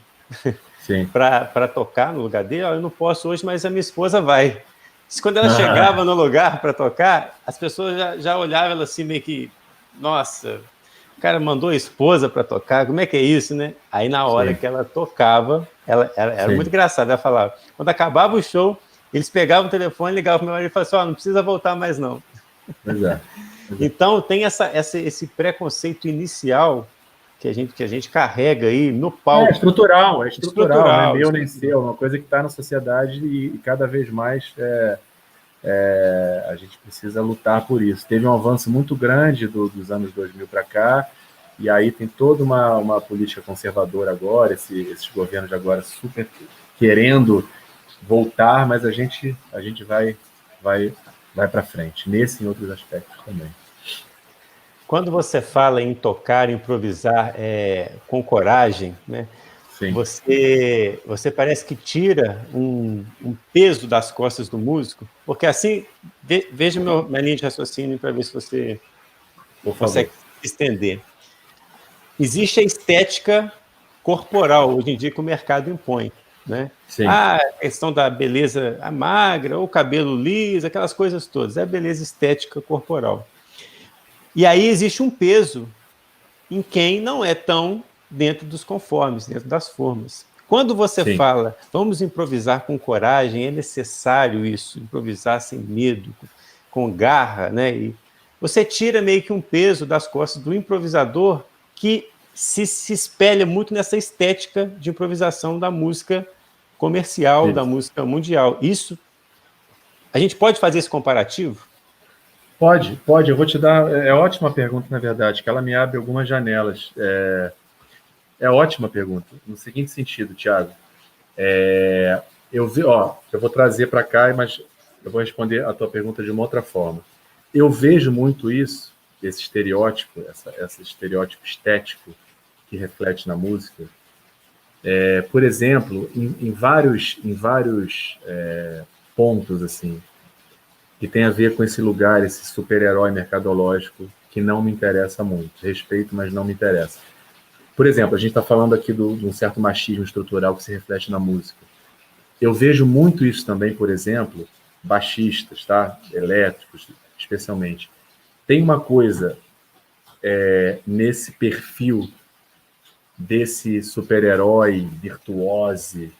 [SPEAKER 1] para tocar no lugar dele, eu não posso hoje, mas a minha esposa vai. Quando ela chegava no lugar para tocar, as pessoas já olhavam ela assim meio que, nossa, o cara mandou a esposa para tocar, como é que é isso, né? Aí na hora que ela tocava, ela era muito engraçada, ela falava, quando acabava o show, eles pegavam o telefone, ligavam para o meu marido e falavam assim, não precisa voltar mais não.
[SPEAKER 2] Pois é.
[SPEAKER 1] Então tem esse preconceito inicial que a gente carrega aí no palco.
[SPEAKER 2] É estrutural, não é meu nem seu, é uma coisa que está na sociedade e cada vez mais a gente precisa lutar por isso. Teve um avanço muito grande dos anos 2000 para cá, e aí tem toda uma política conservadora agora, esses governos de agora super querendo voltar, mas a gente vai para frente, nesse e em outros aspectos também.
[SPEAKER 1] Quando você fala em tocar, improvisar com coragem, né? Você parece que tira um peso das costas do músico, porque assim, veja minha linha de raciocínio para ver se você consegue estender. Existe a estética corporal, hoje em dia, que o mercado impõe, né? A questão da beleza magra, ou cabelo liso, aquelas coisas todas, é a beleza estética corporal. E aí existe um peso em quem não é tão dentro dos conformes, dentro das formas. Quando você fala, vamos improvisar com coragem, é necessário isso, improvisar sem medo, com garra, né? E você tira meio que um peso das costas do improvisador que se espelha muito nessa estética de improvisação da música comercial, da música mundial. Isso, a gente pode fazer esse comparativo?
[SPEAKER 2] Pode, eu vou te dar, ótima pergunta, na verdade, que ela me abre algumas janelas. É ótima pergunta, no seguinte sentido, Thiago. Eu vou trazer para cá, mas eu vou responder a tua pergunta de uma outra forma. Eu vejo muito isso, esse estereótipo, esse estereótipo estético que reflete na música. Por exemplo, em vários pontos, assim, que tem a ver com esse lugar, esse super-herói mercadológico, que não me interessa muito. Respeito, mas não me interessa. Por exemplo, a gente está falando aqui de um certo machismo estrutural que se reflete na música. Eu vejo muito isso também, por exemplo, baixistas, tá? Elétricos, especialmente. Tem uma coisa nesse perfil desse super-herói virtuose,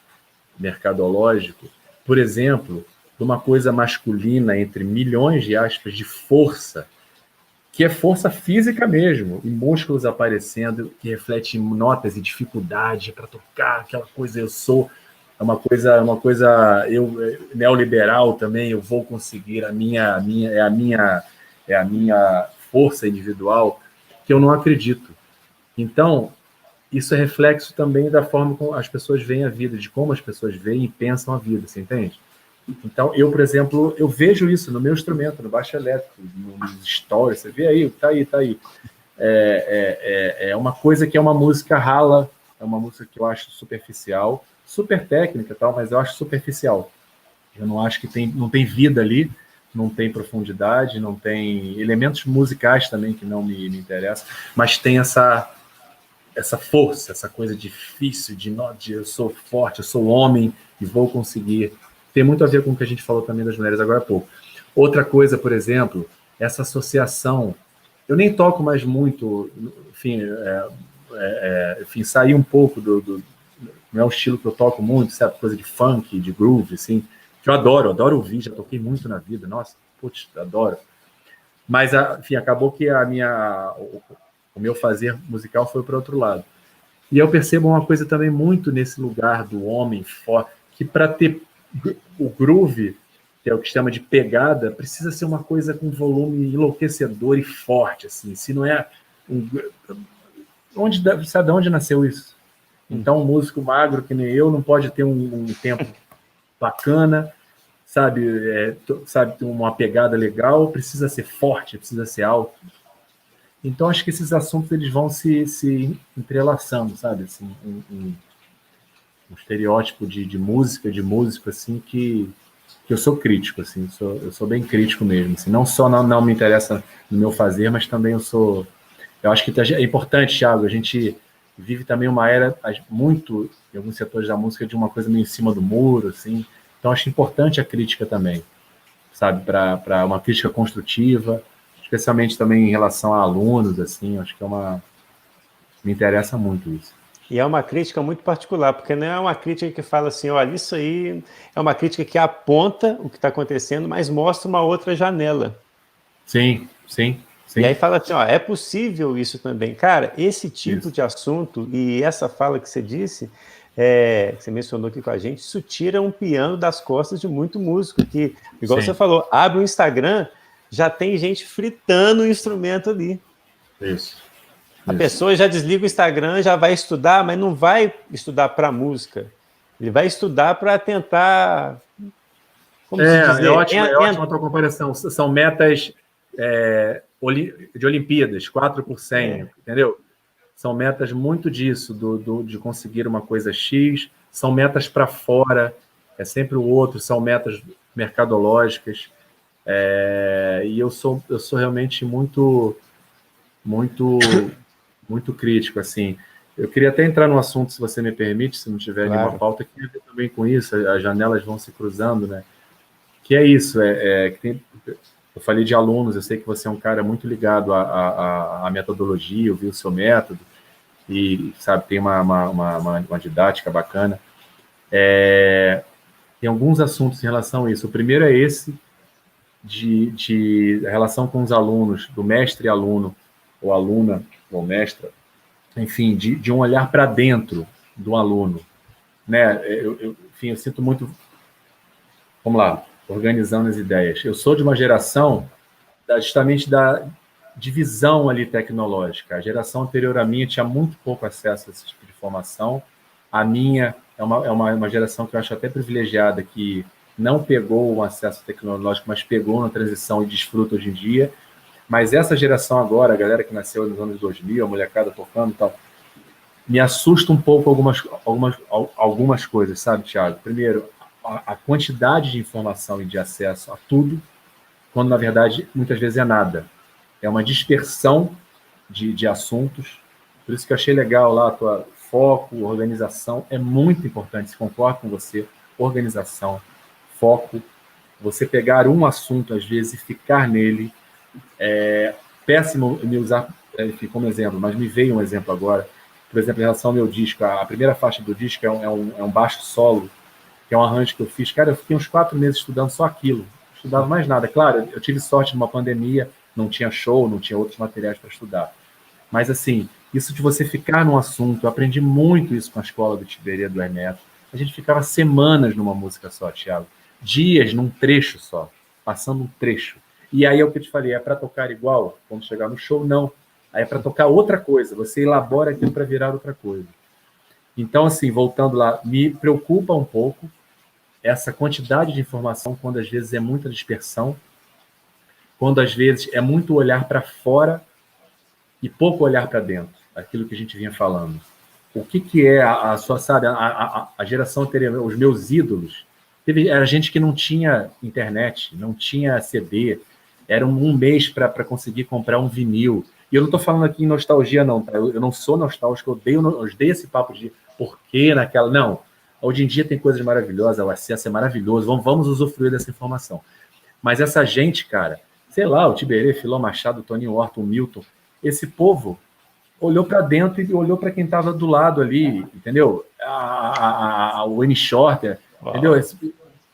[SPEAKER 2] mercadológico, por exemplo, de uma coisa masculina entre milhões de aspas de força, que é força física mesmo, e músculos aparecendo, que reflete notas e dificuldade para tocar, aquela coisa eu sou, é uma coisa neoliberal também, eu vou conseguir é a minha força individual, que eu não acredito. Então, isso é reflexo também da forma como as pessoas veem a vida, de como as pessoas veem e pensam a vida, você entende? Então, eu, por exemplo, eu vejo isso no meu instrumento, no baixo elétrico, nos stories, você vê aí, tá aí, tá aí. É uma coisa que é uma música rala, é uma música que eu acho superficial, super técnica e tal, mas eu acho superficial. Eu não acho que não tem vida ali, não tem profundidade, não tem elementos musicais também que não me interessam, mas tem essa força, essa coisa difícil de eu sou forte, eu sou homem e vou conseguir. Tem muito a ver com o que a gente falou também das mulheres agora há pouco. Outra coisa, por exemplo, essa associação. Eu nem toco mais muito, enfim, sair um pouco não é um estilo que eu toco muito, certo? Coisa de funk, de groove, assim, que eu adoro ouvir, já toquei muito na vida, nossa, putz, adoro. Mas, enfim, acabou que o meu fazer musical foi para outro lado. E eu percebo uma coisa também muito nesse lugar do homem forte, que para ter o groove, que é o que chama de pegada, precisa ser uma coisa com volume enlouquecedor e forte, assim. Se não é sabe de onde nasceu isso? Então, um músico magro que nem eu não pode ter um tempo bacana, sabe, ter uma pegada legal, precisa ser forte, precisa ser alto. Então, acho que esses assuntos eles vão se entrelaçando, sabe? Assim, um estereótipo de música, de músico, assim, que eu sou crítico, assim, eu sou bem crítico mesmo. Assim, não só não me interessa no meu fazer, mas também eu acho que é importante, Thiago, a gente vive também uma era, muito, em alguns setores da música, de uma coisa meio em cima do muro, assim. Então, acho importante a crítica também, sabe? Para uma crítica construtiva, especialmente também em relação a alunos, assim, acho que me interessa muito isso.
[SPEAKER 1] E é uma crítica muito particular, porque não é uma crítica que fala assim, olha, isso aí é uma crítica que aponta o que está acontecendo, mas mostra uma outra janela.
[SPEAKER 2] Sim, sim, sim.
[SPEAKER 1] E aí fala assim, ó, é possível isso também. Cara, esse tipo de assunto e essa fala que você disse, que você mencionou aqui com a gente, isso tira um piano das costas de muito músico, que, igual você falou, abre o Instagram, já tem gente fritando o instrumento ali.
[SPEAKER 2] Isso.
[SPEAKER 1] A pessoa já desliga o Instagram, já vai estudar, mas não vai estudar para música. Ele vai estudar para tentar...
[SPEAKER 2] Como se dizer? É ótima a tua comparação. São metas de Olimpíadas, 4 por 100, entendeu? São metas muito disso, de conseguir uma coisa X, são metas para fora, é sempre o outro, são metas mercadológicas. E eu sou realmente muito crítico, assim. Eu queria até entrar no assunto, se você me permite, se não tiver nenhuma pauta, que tem a ver também com isso, as janelas vão se cruzando, né? Que é isso, eu falei de alunos, eu sei que você é um cara muito ligado à metodologia, eu vi o seu método, e, sabe, tem uma didática bacana. Tem alguns assuntos em relação a isso. O primeiro é esse, de relação com os alunos, do mestre e aluno, ou aluna, ou mestra, enfim, de um olhar para dentro do aluno, né? Enfim, eu sinto muito... Vamos lá, organizando as ideias. Eu sou de uma geração justamente da divisão ali tecnológica. A geração anterior à minha tinha muito pouco acesso a esse tipo de formação. A minha é uma geração que eu acho até privilegiada, que não pegou o acesso tecnológico, mas pegou na transição e desfruta hoje em dia. Mas essa geração agora, a galera que nasceu nos anos 2000, a molecada tocando e tal, me assusta um pouco algumas coisas, sabe, Thiago? Primeiro, a quantidade de informação e de acesso a tudo, quando, na verdade, muitas vezes é nada. É uma dispersão de assuntos. Por isso que eu achei legal lá a tua foco, organização. É muito importante, se concordo com você, organização, foco. Você pegar um assunto, às vezes, e ficar nele. Péssimo me usar como exemplo, mas me veio um exemplo agora. Por exemplo, em relação ao meu disco, a primeira faixa do disco é um baixo solo que é um arranjo que eu fiz. Cara, eu fiquei uns 4 meses estudando só aquilo. Não estudava mais nada. Claro, eu tive sorte numa pandemia, não tinha show, não tinha outros materiais para estudar. Mas, assim, isso de você ficar num assunto, eu aprendi muito isso com a escola do Tiberê, do Hermeto. A gente ficava semanas numa música só, Thiago. Dias num trecho só, passando um trecho. E aí é o que eu te falei, é para tocar igual? Quando chegar no show, não. Aí é para tocar outra coisa, você elabora aquilo para virar outra coisa. Então, assim, voltando lá, me preocupa um pouco essa quantidade de informação, quando às vezes é muita dispersão, quando às vezes é muito olhar para fora e pouco olhar para dentro, aquilo que a gente vinha falando. O que é a sua, sabe, a geração anterior, os meus ídolos, era gente que não tinha internet, não tinha CD, era um mês para conseguir comprar um vinil. E eu não estou falando aqui em nostalgia, não, tá? Eu não sou nostálgico, eu odeio esse papo de porquê naquela. Não. Hoje em dia tem coisas maravilhosas, o acesso é maravilhoso, vamos usufruir dessa informação. Mas essa gente, cara, sei lá, o Tiberê, Filó Machado, Toninho Horta, o Milton, esse povo olhou para dentro e olhou para quem estava do lado ali, entendeu? O N. Shorter, entendeu?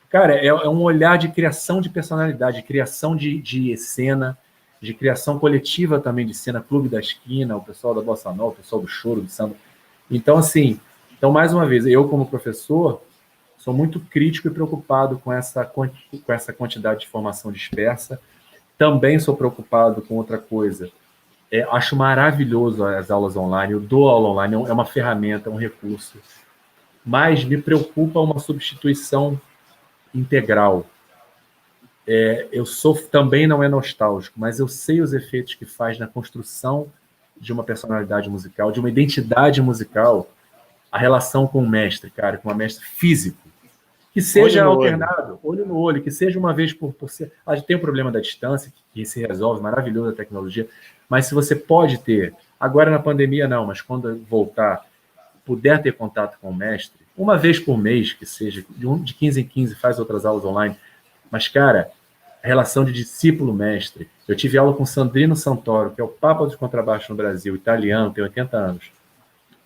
[SPEAKER 2] Cara, é um olhar de criação de personalidade, de criação de cena, de criação coletiva também de cena, Clube da Esquina, o pessoal da Bossa Nova, o pessoal do Choro, do Samba. Então, assim, mais uma vez, eu como professor sou muito crítico e preocupado com essa quantidade de informação dispersa. Também sou preocupado com outra coisa. Acho maravilhoso as aulas online, eu dou aula online, é uma ferramenta, é um recurso. Mas me preocupa uma substituição integral. Eu sou, também não é nostálgico, mas eu sei os efeitos que faz na construção de uma personalidade musical, de uma identidade musical, a relação com o mestre, cara, com o mestre físico. Que seja alternado, olho no olho, que seja uma vez por ser. Tem o problema da distância, que se resolve, maravilhoso a tecnologia, mas se você pode ter, agora na pandemia não, mas quando voltar, puder ter contato com o mestre, uma vez por mês, que seja, de 15 em 15, faz outras aulas online, mas, cara, a relação de discípulo-mestre. Eu tive aula com Sandrino Santoro, que é o Papa dos Contrabaixos no Brasil, italiano, tem 80 anos.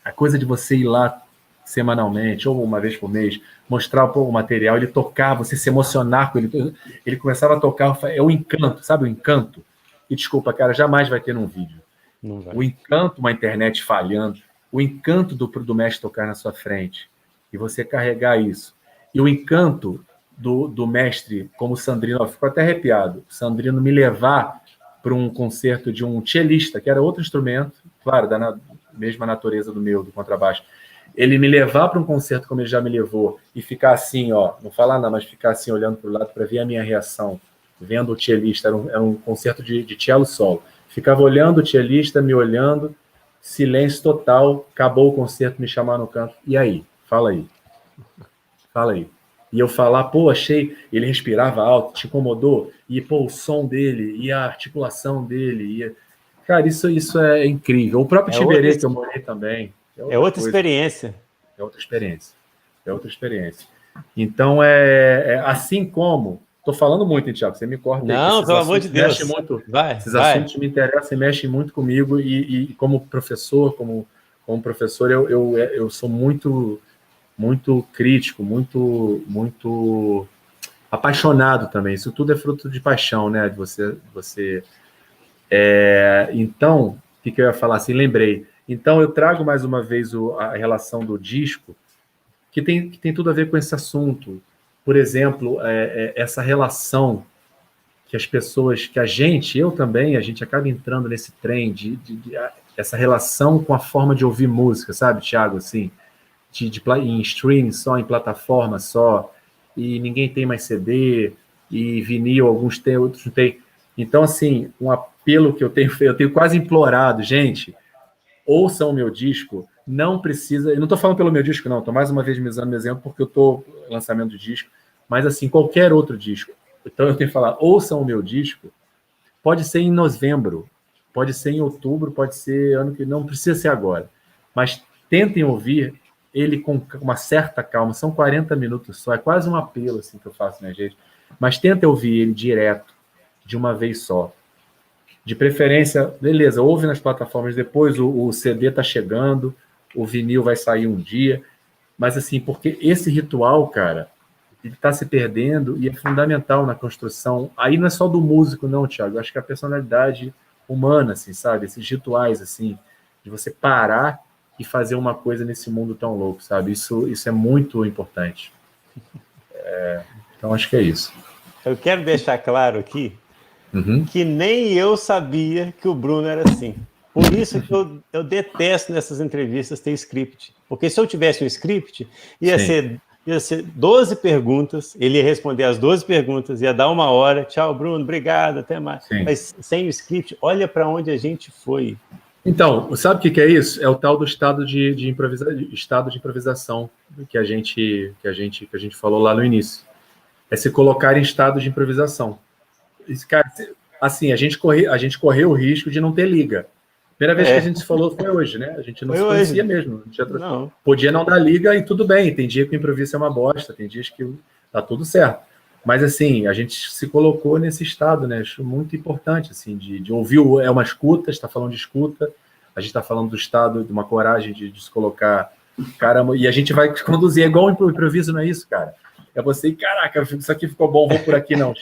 [SPEAKER 2] A coisa de você ir lá semanalmente, ou uma vez por mês, mostrar o material, ele tocar, você se emocionar com ele. Ele começava a tocar, é o encanto, sabe o encanto? E desculpa, cara, jamais vai ter num vídeo.
[SPEAKER 1] Não vai.
[SPEAKER 2] O encanto, uma internet falhando, o encanto do mestre tocar na sua frente, e você carregar isso. E o encanto do mestre, como o Sandrino, ficou até arrepiado, o Sandrino me levar para um concerto de um cellista, que era outro instrumento, claro, da mesma natureza do contrabaixo, ele me levar para um concerto como ele já me levou e ficar assim, ó, não falar nada, mas ficar assim olhando para o lado para ver a minha reação, vendo o cellista, era um concerto de cello solo. Ficava olhando o cellista, me olhando, silêncio total, acabou o concerto, me chamar no canto. E aí? Fala aí. Fala aí. E eu falar, pô, achei, ele respirava alto, te incomodou? E, pô, o som dele, e a articulação dele, cara, isso é incrível. O próprio Tiberê, que eu morei também.
[SPEAKER 1] É outra experiência.
[SPEAKER 2] É outra experiência. É outra experiência. Então, assim como... Estou falando muito, hein, Thiago? Você me corta aí.
[SPEAKER 1] Não, pelo amor de Deus.
[SPEAKER 2] Esses assuntos me interessam e mexem muito comigo. E como professor, como professor, eu sou muito, muito crítico, muito apaixonado também. Isso tudo é fruto de paixão, né? De você. Então, o que eu ia falar assim? Lembrei. Então, eu trago mais uma vez a relação do disco, que tem tudo a ver com esse assunto. Por exemplo, essa relação que as pessoas, que a gente, eu também, a gente acaba entrando nesse trem de essa relação com a forma de ouvir música, sabe, Thiago? Assim, em streaming só, em plataforma só, e ninguém tem mais CD, e vinil, alguns tem, outros não tem. Então, assim, um apelo que eu tenho quase implorado, gente, ouçam o meu disco, não precisa... Eu não estou falando pelo meu disco, não, estou mais uma vez me usando meu exemplo, porque eu estou lançamento de disco, mas assim, qualquer outro disco. Então eu tenho que falar, ouçam o meu disco, pode ser em novembro, pode ser em outubro, pode ser ano que não precisa ser agora, mas tentem ouvir ele com uma certa calma, são 40 minutos só, é quase um apelo assim que eu faço, minha gente, mas tentem ouvir ele direto, de uma vez só. De preferência, beleza, ouve nas plataformas, depois o CD está chegando, o vinil vai sair um dia, mas assim, porque esse ritual, cara, ele está se perdendo e é fundamental na construção. Aí não é só do músico, não, Thiago. Eu acho que a personalidade humana, assim, sabe? Esses rituais, assim, de você parar e fazer uma coisa nesse mundo tão louco, sabe? Isso é muito importante. Então, acho que é isso.
[SPEAKER 1] Eu quero deixar claro aqui que nem eu sabia que o Bruno era assim. Por isso que eu detesto nessas entrevistas ter script. Porque se eu tivesse um script, ia ser 12 perguntas, ele ia responder as 12 perguntas, ia dar 1 hora. Tchau, Bruno, obrigado, até mais. Sim. Mas sem o script, olha para onde a gente foi.
[SPEAKER 2] Então, sabe o que é isso? É o tal do estado de improvisação que a gente falou lá no início. É se colocar em estado de improvisação. Cara, assim, a gente correu o risco de não ter liga. Primeira vez que a gente se falou foi hoje, né? A gente não se conhecia mesmo. Não. Podia não dar liga e tudo bem. Tem dia que o improviso é uma bosta, tem dias que tá tudo certo. Mas, assim, a gente se colocou nesse estado, né? Acho muito importante, assim, de ouvir. É uma escuta, está falando de escuta. A gente está falando do estado, de uma coragem de se colocar. Caramba, e a gente vai conduzir. É igual o improviso, não é isso, cara? É você, caraca, isso aqui ficou bom, vou por aqui, não.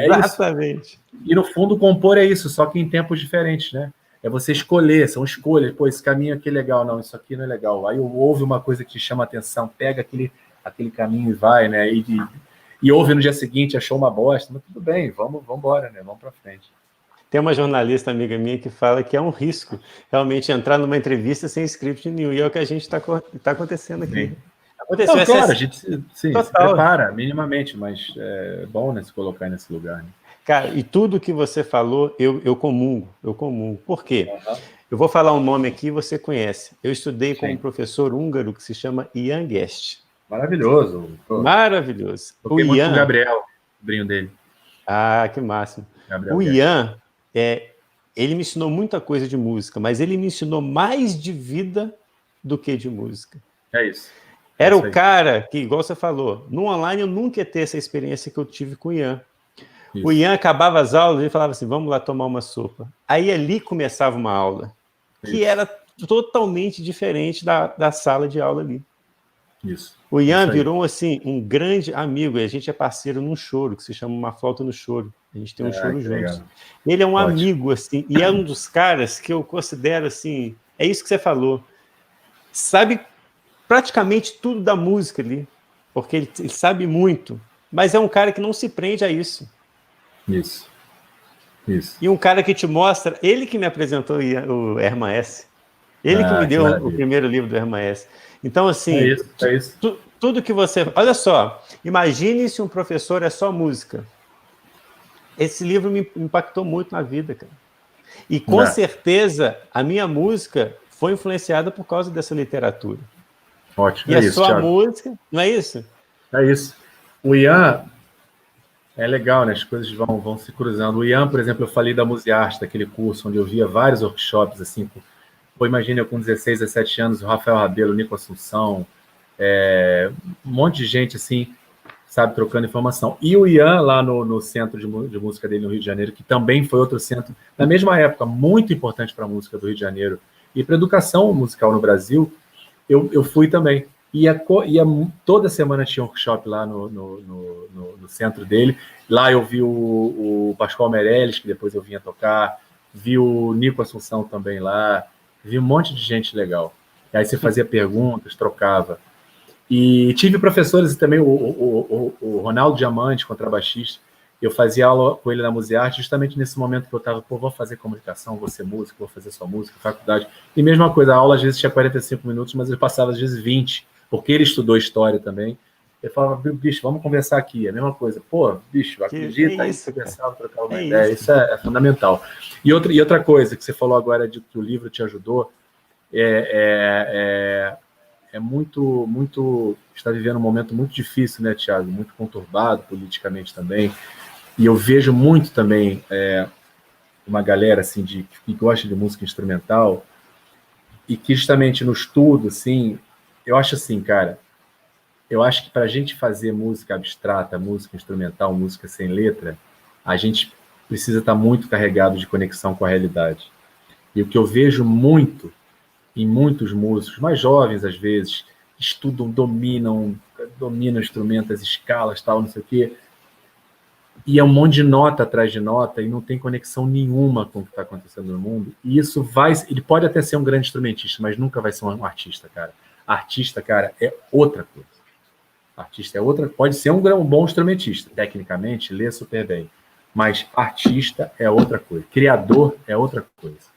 [SPEAKER 1] Exatamente.
[SPEAKER 2] E no fundo, compor é isso, só que em tempos diferentes, né? É você escolher, são escolhas. Pô, esse caminho aqui é legal, não, isso aqui não é legal. Aí ouve uma coisa que te chama a atenção, pega aquele caminho e vai, né? E ouve no dia seguinte, achou uma bosta, mas tudo bem, vamos embora, né? Vamos para frente.
[SPEAKER 1] Tem uma jornalista amiga minha que fala que é um risco realmente entrar numa entrevista sem script nenhum, e é o que a gente está acontecendo aqui.
[SPEAKER 2] Sim. Não, claro, a gente se prepara minimamente, mas é bom, né, se colocar nesse lugar. Né?
[SPEAKER 1] Cara, e tudo que você falou, eu comungo. Por quê? Eu vou falar um nome aqui, você conhece. Eu estudei com um professor húngaro que se chama Ian Guest.
[SPEAKER 2] Maravilhoso.
[SPEAKER 1] Maravilhoso.
[SPEAKER 2] O Ian... muito com o Gabriel, o brinho dele.
[SPEAKER 1] Ah, que máximo. Gabriel Ian, ele me ensinou muita coisa de música, mas ele me ensinou mais de vida do que de música.
[SPEAKER 2] É isso.
[SPEAKER 1] Era o cara que, igual você falou, no online eu nunca ia ter essa experiência que eu tive com o Ian. Isso. O Ian acabava as aulas e falava assim, vamos lá tomar uma sopa. Aí ali começava uma aula, que era totalmente diferente da sala de aula ali.
[SPEAKER 2] Isso.
[SPEAKER 1] O Ian virou assim, um grande amigo, e a gente é parceiro num choro, que se chama Uma Flauta no Choro. A gente tem um choro juntos. Legal. Ele é um amigo, assim, e é um dos caras que eu considero assim, é isso que você falou, sabe praticamente tudo da música ali, porque ele sabe muito, mas é um cara que não se prende a isso.
[SPEAKER 2] Isso.
[SPEAKER 1] E um cara que te mostra, ele que me apresentou o Herman Hesse, ele que me deu o primeiro livro do Herman Hesse. Então, assim,
[SPEAKER 2] é isso.
[SPEAKER 1] Tudo que você... Olha só, imagine se um professor é só música. Esse livro me impactou muito na vida, cara. E com certeza a minha música foi influenciada por causa dessa literatura.
[SPEAKER 2] Ótimo,
[SPEAKER 1] e a sua música, não é isso?
[SPEAKER 2] É isso. O Ian, é legal, né? As coisas vão se cruzando. O Ian, por exemplo, eu falei da Musearte, daquele curso onde eu via vários workshops, assim, imagina eu com 16, 17 anos, o Rafael Rabelo, o Nico Assunção, um monte de gente, assim, sabe, trocando informação. E o Ian, lá no centro de música dele no Rio de Janeiro, que também foi outro centro, na mesma época, muito importante para a música do Rio de Janeiro e para a educação musical no Brasil, eu fui também. Toda semana tinha um workshop lá no centro dele. Lá eu vi o Pascoal Meirelles, que depois eu vinha tocar, vi o Nico Assunção também lá, vi um monte de gente legal. E aí você fazia perguntas, trocava. E tive professores também, o Ronaldo Diamante, contrabaixista, eu fazia aula com ele na Musearte, justamente nesse momento que eu estava, vou fazer comunicação, vou ser músico, vou fazer só música, faculdade. E mesma coisa, a aula às vezes tinha 45 minutos, mas ele passava às vezes 20, porque ele estudou história também. Eu falava, bicho, vamos conversar aqui, a mesma coisa. Pô, bicho, acredita, aí você conversava, trocava uma ideia, isso é fundamental. E outra coisa que você falou agora de que o livro te ajudou, é muito, está vivendo um momento muito difícil, né, Thiago? Muito conturbado politicamente também. E eu vejo muito também uma galera assim que gosta de música instrumental e que justamente no estudo, assim, eu acho assim, cara, eu acho que para a gente fazer música abstrata, música instrumental, música sem letra, a gente precisa estar muito carregado de conexão com a realidade. E o que eu vejo muito em muitos músicos, mais jovens às vezes, estudam, dominam o instrumento, as escalas, tal, não sei o quê, e é um monte de nota atrás de nota e não tem conexão nenhuma com o que está acontecendo no mundo. E isso ele pode até ser um grande instrumentista, mas nunca vai ser um artista, cara. Artista, cara, é outra coisa. Artista é outra, pode ser um bom instrumentista, tecnicamente, lê super bem, mas artista é outra coisa. Criador é outra coisa.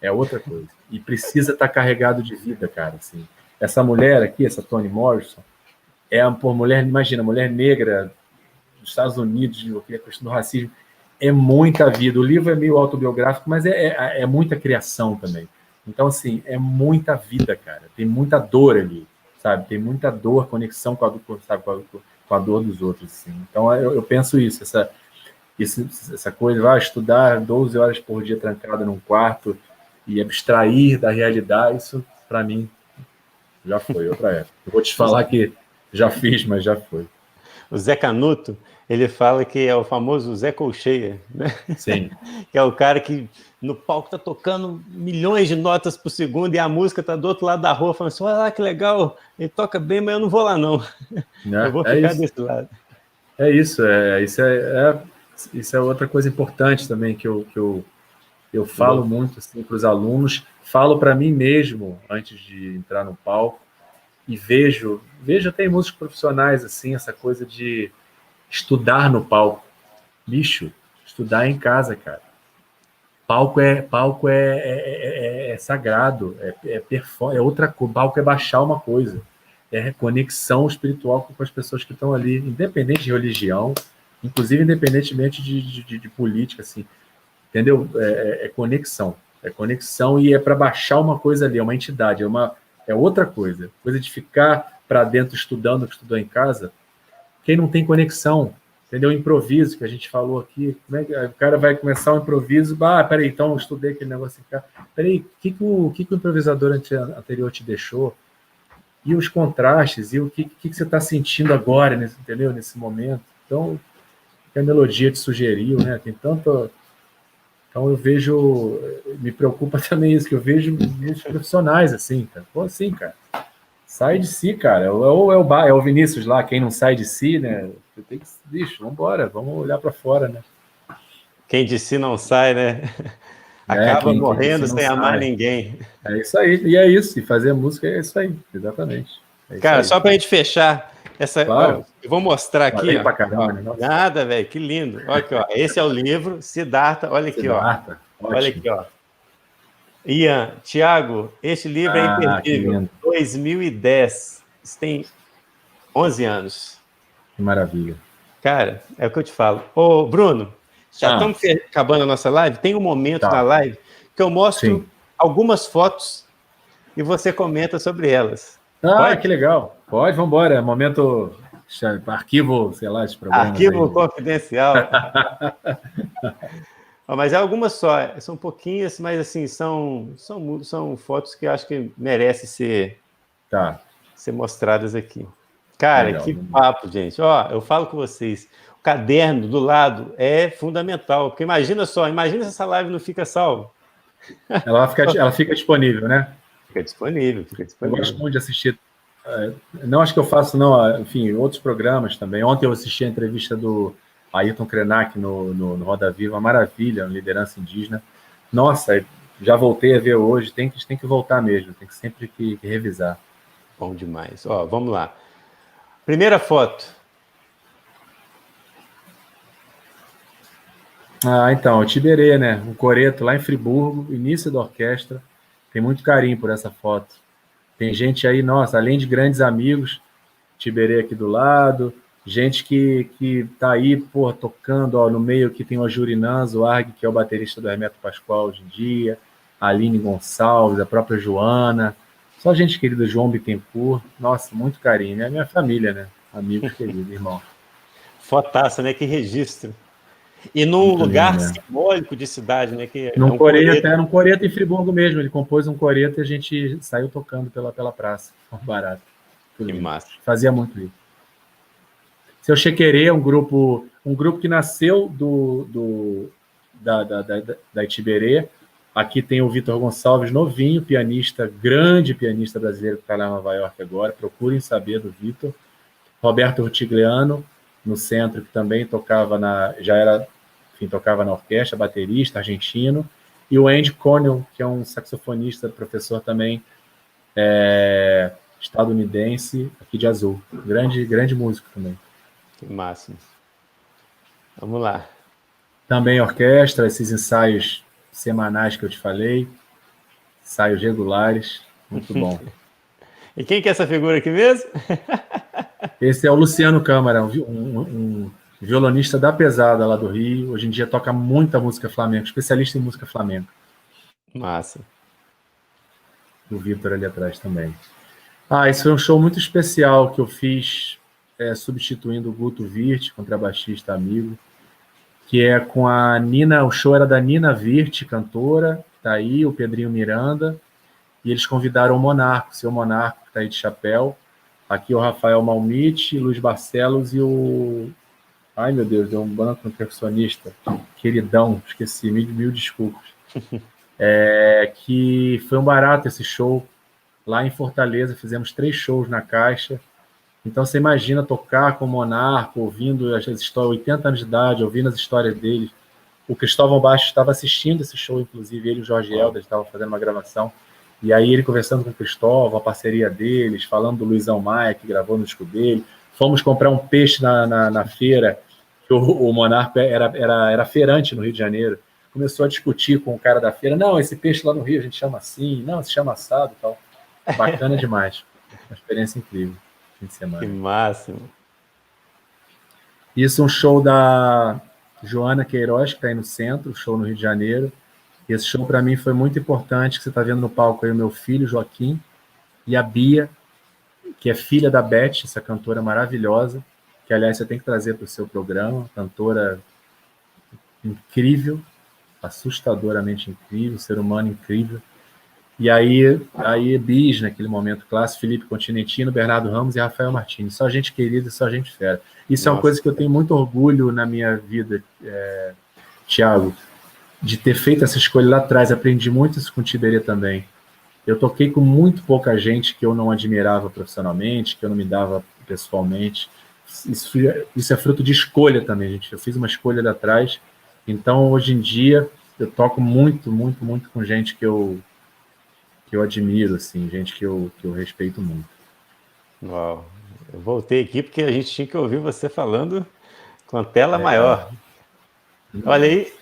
[SPEAKER 2] É outra coisa. E precisa estar carregado de vida, cara. Assim. Essa mulher aqui, essa Toni Morrison, por mulher, imagina, mulher negra dos Estados Unidos, a questão do racismo, é muita vida. O livro é meio autobiográfico, mas é muita criação também. Então, assim, é muita vida, cara. Tem muita dor ali, sabe? Tem muita dor, conexão com a dor, sabe? Com a dor dos outros, assim. Então, eu penso isso, essa coisa, vai estudar 12 horas por dia trancada num quarto e abstrair da realidade, isso, para mim, já foi outra época. Eu vou te falar que já fiz, mas já foi.
[SPEAKER 1] O Zé Canuto, ele fala que é o famoso Zé Colcheia, né?
[SPEAKER 2] Sim.
[SPEAKER 1] Que é o cara que no palco tá tocando milhões de notas por segundo e a música tá do outro lado da rua, falando assim, olha lá que legal, ele toca bem, mas eu não vou lá não. Eu vou ficar desse lado.
[SPEAKER 2] Isso é outra coisa importante também que eu falo muito assim, para os alunos, falo para mim mesmo antes de entrar no palco e vejo até em músicos profissionais assim, essa coisa de estudar no palco. Bicho, estudar em casa, cara. Palco é sagrado, é outra coisa. Palco é baixar uma coisa. É conexão espiritual com as pessoas que estão ali, independente de religião, inclusive independentemente de política, assim. Entendeu? Conexão. É conexão e é para baixar uma coisa ali, é uma entidade, é outra coisa. Coisa de ficar para dentro estudando o que estudou em casa, quem não tem conexão, entendeu? Improviso, que a gente falou aqui, como é que o cara vai começar um improviso, peraí, então eu estudei aquele negócio aqui, peraí, o que o improvisador anterior te deixou? E os contrastes, e o que você está sentindo agora, entendeu? Nesse momento. Então, que a melodia te sugeriu, né? Tem tanto... Então eu vejo, me preocupa também isso, que eu vejo muitos profissionais assim, cara. Pô, assim, cara, sai de si, cara. É o Vinícius lá, quem não sai de si, né? Você tem que, bicho, vambora, vamos olhar para fora, né?
[SPEAKER 1] Quem de si não sai, né? Acaba morrendo sem amar ninguém.
[SPEAKER 2] É isso aí, e é isso, e fazer música é isso aí, exatamente.
[SPEAKER 1] Cara, só pra gente fechar,
[SPEAKER 2] claro.
[SPEAKER 1] Eu vou mostrar aqui.
[SPEAKER 2] Pra caramba, né?
[SPEAKER 1] Nada, velho, que lindo. Olha aqui, ó. Esse é o livro, Siddhartha, olha aqui,
[SPEAKER 2] Siddhartha,
[SPEAKER 1] ó. Ótimo. Olha aqui, ó. Ian, Thiago, este livro é imperdível. 2010. Isso tem 11 anos.
[SPEAKER 2] Que maravilha.
[SPEAKER 1] Cara, é o que eu te falo. Ô, Bruno, já estamos acabando a nossa live. Tem um momento na live que eu mostro algumas fotos e você comenta sobre elas.
[SPEAKER 2] Pode? Que legal. Pode, vamos embora. Momento arquivo, sei lá, esse programa.
[SPEAKER 1] Arquivo aí. Confidencial. Mas é algumas só, são pouquinhas, mas assim, são fotos que eu acho que merecem ser mostradas aqui. Cara, legal, que papo, gente. Ó, eu falo com vocês, o caderno do lado é fundamental, porque imagina se essa live não fica salva.
[SPEAKER 2] Ela fica disponível, né?
[SPEAKER 1] Fica disponível.
[SPEAKER 2] Eu gosto muito de assistir. Não acho que eu faço, não, enfim, outros programas também. Ontem eu assisti a entrevista do Ayrton Krenak no Roda Viva, maravilha, liderança indígena. Nossa, já voltei a ver hoje, tem que voltar mesmo, tem que sempre que revisar.
[SPEAKER 1] Bom demais. Ó, vamos lá. Primeira foto.
[SPEAKER 2] Então, o Tiberê, né? O Coreto, lá em Friburgo, início da orquestra. Tem muito carinho por essa foto. Tem gente aí, nossa, além de grandes amigos, Tiberê aqui do lado, gente que tá aí, pô, tocando, ó, no meio que tem o Ajurinãs, o Arg, que é o baterista do Hermeto Pascoal hoje em dia, a Aline Gonçalves, a própria Joana, só gente querida, João Bittencourt, nossa, muito carinho, é a minha família, né? Amigos queridos, irmão.
[SPEAKER 1] Fotaça, né? Que registro. E num muito lugar simbólico de cidade, né? Que
[SPEAKER 2] num coreto em Friburgo mesmo, ele compôs um coreto e a gente saiu tocando pela praça, barato.
[SPEAKER 1] Que massa.
[SPEAKER 2] Fazia muito isso. Seu Chequerê é um grupo que nasceu da Itiberê, Aqui tem o Vitor Gonçalves, novinho, pianista, grande pianista brasileiro que está lá em Nova York agora. Procurem saber do Vitor. Roberto Rutigliano, no centro, que também tocava tocava na orquestra, baterista, argentino. E o Andy Cornell, que é um saxofonista, professor também estadunidense, aqui de Azul. Grande músico também.
[SPEAKER 1] Que máximo. Vamos lá.
[SPEAKER 2] Também orquestra, esses ensaios semanais que eu te falei, ensaios regulares, muito bom.
[SPEAKER 1] E quem que é essa figura aqui mesmo?
[SPEAKER 2] Esse é o Luciano Câmara, um violonista da pesada lá do Rio. Hoje em dia toca muita música flamenca, especialista em música flamenca.
[SPEAKER 1] Massa.
[SPEAKER 2] O Vitor ali atrás também. Esse foi um show muito especial que eu fiz substituindo o Guto Virte, contrabaixista amigo, que é com a Nina. O show era da Nina Virte, cantora, tá aí, o Pedrinho Miranda, e eles convidaram o Monarco, seu Monarco, que tá aí de chapéu. Aqui o Rafael Malmite, Luiz Barcelos e o... Ai, meu Deus, deu um branco no percussionista. Queridão, esqueci, mil desculpas. Que foi um barato esse show. Lá em Fortaleza, fizemos 3 shows na Caixa. Então, você imagina tocar com o Monarco, ouvindo as histórias, 80 anos de idade, ouvindo as histórias dele. O Cristóvão Baixo estava assistindo esse show, inclusive, ele e o Jorge Helder estavam fazendo uma gravação. E aí ele conversando com o Cristóvão, a parceria deles, falando do Luizão Maia, que gravou no disco dele. Fomos comprar um peixe na feira, que o Monarco era feirante no Rio de Janeiro. Começou a discutir com o cara da feira. Não, esse peixe lá no Rio a gente chama assim. Não, se chama assado e tal. Bacana demais. Uma experiência incrível. Fim de semana.
[SPEAKER 1] Que máximo.
[SPEAKER 2] Isso é um show da Joana Queiroz, que está aí no centro, show no Rio de Janeiro. Esse show, para mim, foi muito importante, que você está vendo no palco aí o meu filho, Joaquim, e a Bia, que é filha da Beth, essa cantora maravilhosa, que, aliás, você tem que trazer para o seu programa, cantora incrível, assustadoramente incrível, ser humano incrível. E aí Bis, naquele momento clássico, Felipe Continentino, Bernardo Ramos e Rafael Martins. Só gente querida e só gente fera. Isso é uma coisa que eu tenho muito orgulho na minha vida, Thiago, de ter feito essa escolha lá atrás. Aprendi muito isso com o Tiberê também. Eu toquei com muito pouca gente que eu não admirava profissionalmente, que eu não me dava pessoalmente. Isso é fruto de escolha também, gente. Eu fiz uma escolha lá atrás. Então, hoje em dia, eu toco muito com gente que eu admiro, assim, gente que eu respeito muito.
[SPEAKER 1] Uau. Eu voltei aqui porque a gente tinha que ouvir você falando com a tela maior. Olha aí.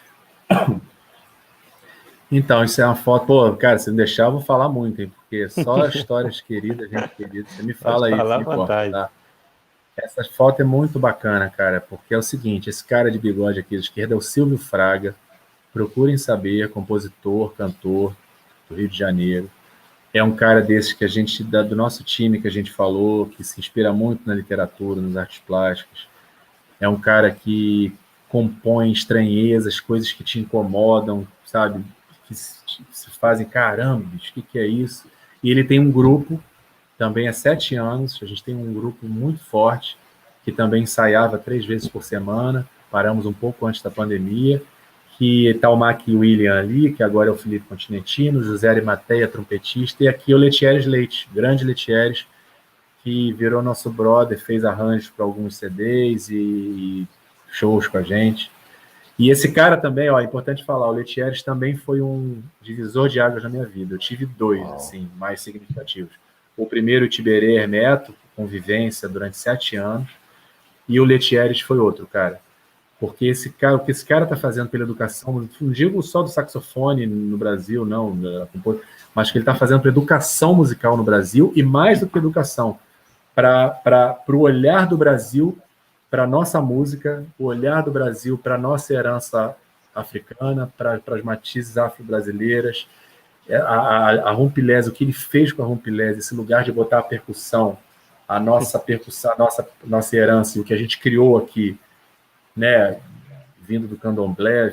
[SPEAKER 2] Então, isso é uma foto... Pô, cara, se não deixar, eu vou falar muito, hein? Porque só histórias queridas, gente querida. Você me fala aí,
[SPEAKER 1] falar à
[SPEAKER 2] me corta,
[SPEAKER 1] vontade.
[SPEAKER 2] tá? Essa foto é muito bacana, cara, porque é o seguinte, esse cara de bigode aqui à esquerda é o Silvio Fraga. Procurem saber, compositor, cantor do Rio de Janeiro. É um cara desses que a gente, do nosso time que a gente falou, que se inspira muito na literatura, nas artes plásticas. É um cara que compõe estranhezas, coisas que te incomodam, sabe? Que se fazem, caramba, bicho, o que é isso? E ele tem um grupo, também há 7 anos, a gente tem um grupo muito forte, que também ensaiava 3 vezes por semana, paramos um pouco antes da pandemia, que está o Mac William ali, que agora é o Felipe Continentino, José Arimateia, trompetista, e aqui o Letieres Leite, grande Letieres, que virou nosso brother, fez arranjos para alguns CDs e shows com a gente. E esse cara também, ó, é importante falar, o Letieres também foi um divisor de águas na minha vida. Eu tive 2, assim, mais significativos. O primeiro, o Tiberê Hermeto, convivência durante 7 anos, e o Letieres foi outro, cara. Porque o que esse cara está fazendo pela educação, não digo só do saxofone no Brasil, não, mas que ele está fazendo para educação musical no Brasil, e mais do que educação, para o olhar do Brasil para a nossa música, o olhar do Brasil para a nossa herança africana, para as matizes afro-brasileiras, a Rumpilés, o que ele fez com a Rumpilés, esse lugar de botar a percussão, a nossa nossa herança, o que a gente criou aqui, né, vindo do candomblé,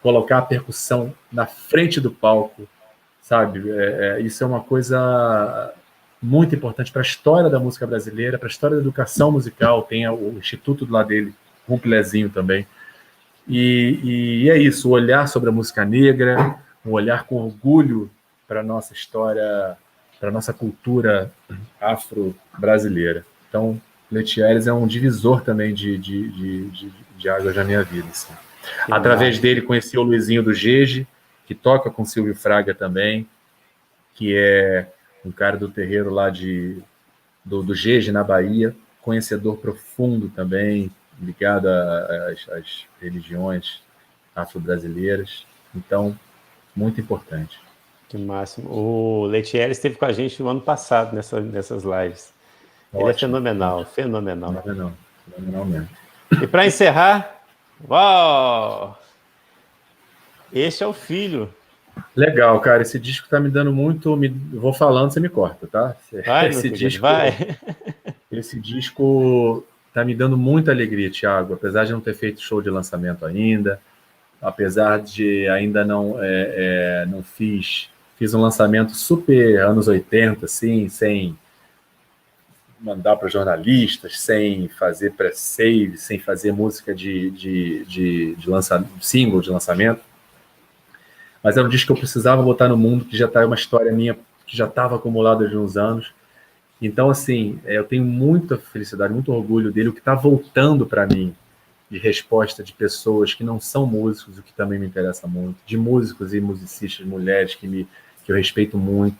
[SPEAKER 2] colocar a percussão na frente do palco, sabe? Isso é uma coisa muito importante para a história da música brasileira, para a história da educação musical. Tem o instituto do lado dele, Rumpilezinho também. E é isso, o olhar sobre a música negra, um olhar com orgulho para a nossa história, para a nossa cultura afro-brasileira. Então, Letieres é um divisor também de águas na minha vida. Assim. Através dele, conheci o Luizinho do Gege, que toca com Silvio Fraga também, que é um cara do terreiro lá do Gege, na Bahia, conhecedor profundo também, ligado às religiões afro-brasileiras. Então, muito importante.
[SPEAKER 1] Que máximo. O Letieres esteve com a gente no ano passado, nessas lives. Ele é fenomenal, ótimo. Fenomenal.
[SPEAKER 2] Fenomenal mesmo.
[SPEAKER 1] E para encerrar, uau! Este é o filho.
[SPEAKER 2] Legal, cara. Esse disco tá me dando muito. Vou falando, você me corta, tá?
[SPEAKER 1] Vai, esse disco, vai.
[SPEAKER 2] Esse disco tá me dando muita alegria, Thiago. Apesar de não ter feito show de lançamento ainda, apesar de ainda não fiz um lançamento super anos 80, assim, sem mandar para jornalistas, sem fazer pré-save, sem fazer música de single de lançamento. Mas era um disco que eu precisava botar no mundo, que já está uma história minha, que já estava acumulada de uns anos. Então, assim, eu tenho muita felicidade, muito orgulho dele, o que está voltando para mim, de resposta de pessoas que não são músicos, o que também me interessa muito, de músicos e musicistas, mulheres que eu respeito muito.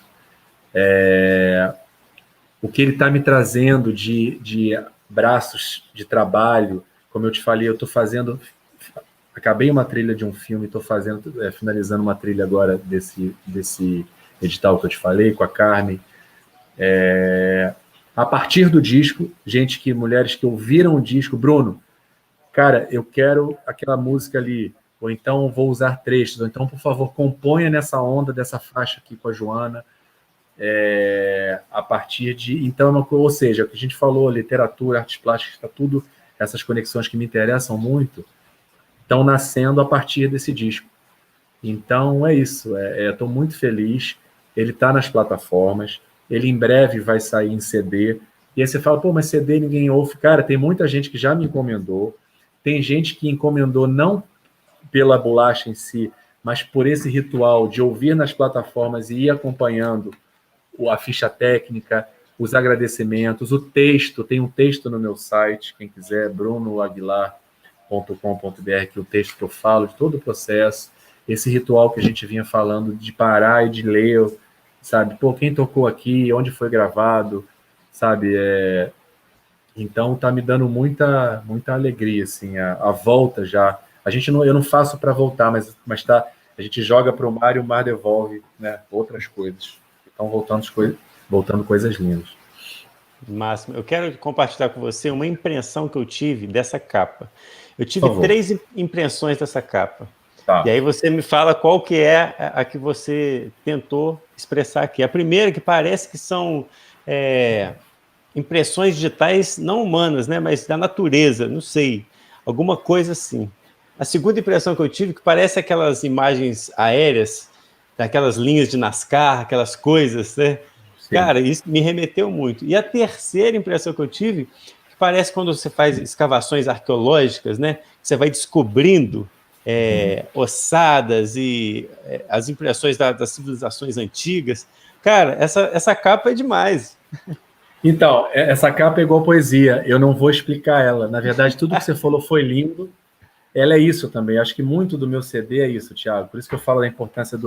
[SPEAKER 2] O que ele está me trazendo de braços de trabalho, como eu te falei, eu estou fazendo... Acabei uma trilha de um filme, estou finalizando uma trilha agora desse edital que eu te falei, com a Carmen. A partir do disco, mulheres que ouviram o disco, Bruno, cara, eu quero aquela música ali, ou então vou usar trechos, ou então, por favor, componha nessa onda dessa faixa aqui com a Joana, a partir de... Então, ou seja, o que a gente falou, literatura, artes plásticas, tá tudo, essas conexões que me interessam muito, estão nascendo a partir desse disco. Então, é isso. Estou muito feliz. Ele está nas plataformas. Ele, em breve, vai sair em CD. E aí você fala, pô, mas CD ninguém ouve. Cara, tem muita gente que já me encomendou. Tem gente que encomendou não pela bolacha em si, mas por esse ritual de ouvir nas plataformas e ir acompanhando a ficha técnica, os agradecimentos, o texto. Tem um texto no meu site, quem quiser, brunoaguilar.com.br, que é o texto que eu falo de todo o processo, esse ritual que a gente vinha falando de parar e de ler, sabe? Pô, quem tocou aqui, onde foi gravado, sabe? Então tá me dando muita alegria, assim, a volta já. Eu não faço para voltar, mas tá, a gente joga para o mar e o mar devolve, né? Outras coisas. Então voltando coisas lindas.
[SPEAKER 1] Máximo. Eu quero compartilhar com você uma impressão que eu tive dessa capa. Eu tive 3 impressões dessa capa. Tá. E aí você me fala qual que é a que você tentou expressar aqui. A primeira, que parece que são impressões digitais não humanas, né, mas da natureza, não sei, alguma coisa assim. A segunda impressão que eu tive, que parece aquelas imagens aéreas, daquelas linhas de NASCAR, aquelas coisas, né? Sim. Cara, isso me remeteu muito. E a terceira impressão que eu tive, que parece quando você faz escavações arqueológicas, né? Você vai descobrindo ossadas e as impressões das civilizações antigas. Cara, essa capa é demais.
[SPEAKER 2] Então, essa capa é igual poesia. Eu não vou explicar ela. Na verdade, tudo que você falou foi lindo. Ela é isso também. Acho que muito do meu CD é isso, Thiago. Por isso que eu falo da importância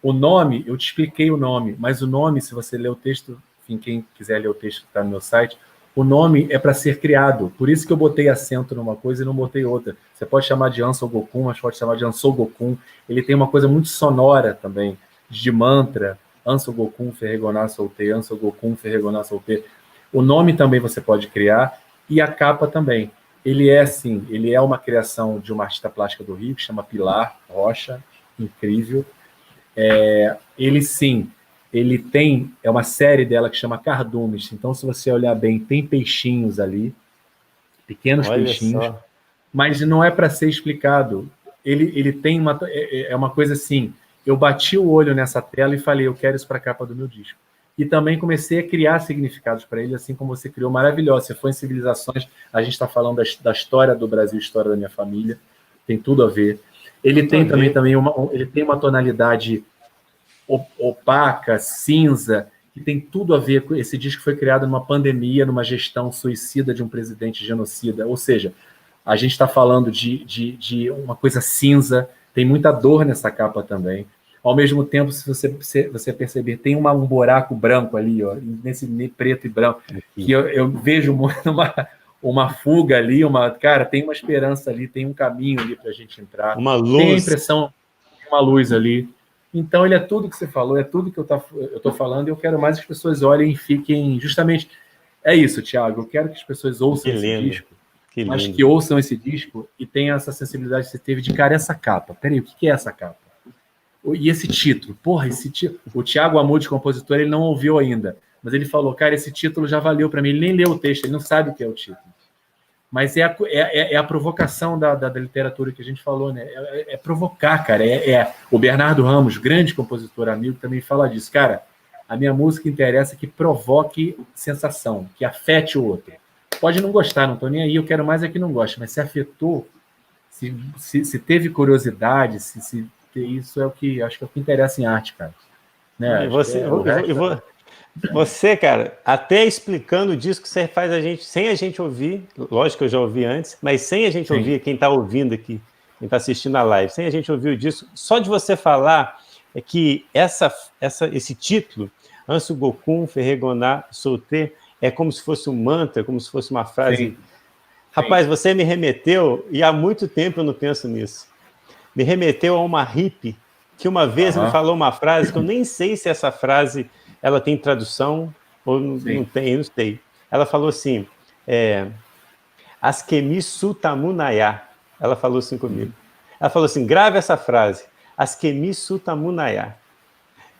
[SPEAKER 2] o nome. Eu te expliquei o nome, mas o nome, se você ler o texto, enfim, quem quiser ler o texto que está no meu site, o nome é para ser criado. Por isso que eu botei acento numa coisa e não botei outra. Você pode chamar de Ansou Gokun, mas pode chamar de Ansou Gokun. Ele tem uma coisa muito sonora também, de mantra. Ansou Gokun, Ferregoná, Soltei. Ansou Gokun, Ferregoná, Soltei. O nome também você pode criar e a capa também. Ele é uma criação de uma artista plástica do Rio, que chama Pilar Rocha, incrível. Ele tem uma série dela que chama Cardumes. Então, se você olhar bem, tem peixinhos ali, pequenos peixinhos, mas não é para ser explicado. Ele tem uma coisa assim, eu bati o olho nessa tela e falei, eu quero isso para a capa do meu disco. E também comecei a criar significados para ele, assim como você criou, maravilhoso. Você foi em Civilizações, a gente está falando da história do Brasil, história da minha família, tem tudo a ver. Ele tem ele tem uma tonalidade opaca, cinza, que tem tudo a ver com esse disco. Foi criado numa pandemia, numa gestão suicida de um presidente genocida. Ou seja, a gente está falando de uma coisa cinza, tem muita dor nessa capa também. Ao mesmo tempo, se você perceber, tem um buraco branco ali, ó, nesse preto e branco, que eu vejo uma fuga ali, cara, tem uma esperança ali, tem um caminho ali para a gente entrar.
[SPEAKER 1] Uma luz.
[SPEAKER 2] Tem a impressão de uma luz ali. Então, ele é tudo que você falou, é tudo que eu estou falando, e eu quero mais que as pessoas olhem e fiquem justamente... É isso, Thiago, eu quero que as pessoas ouçam esse disco, mas que ouçam esse disco e tenham essa sensibilidade que você teve de, cara, essa capa. Peraí, o que é essa capa? E esse título? Porra, esse título... O Thiago Amude, compositor, ele não ouviu ainda, mas ele falou, cara, esse título já valeu para mim. Ele nem leu o texto, ele não sabe o que é o título. Mas é a provocação da literatura que a gente falou, né? É provocar, cara. O Bernardo Ramos, grande compositor, amigo, também fala disso. Cara, a minha música interessa que provoque sensação, que afete o outro. Pode não gostar, não estou nem aí, eu quero mais é que não goste, mas se afetou, se teve curiosidade, isso é o que acho que é o que interessa em arte, cara. Né?
[SPEAKER 1] Você, cara, até explicando o disco, você faz a gente, sem a gente ouvir, lógico que eu já ouvi antes, mas sem a gente ouvir, quem está ouvindo aqui, quem está assistindo a live, sem a gente ouvir o disco, só de você falar é que esse título, Ansu Gokun Ferregoná Solté, é como se fosse um mantra, como se fosse uma frase. Sim. Rapaz, você me remeteu, e há muito tempo eu não penso nisso, me remeteu a uma hippie que uma vez me falou uma frase que eu nem sei se essa frase ela tem tradução ou não tem, eu não sei. Ela falou assim, Askemi Sutamunaya. Ela falou assim comigo. Ela falou assim, grave essa frase, Askemi Sutamunaya.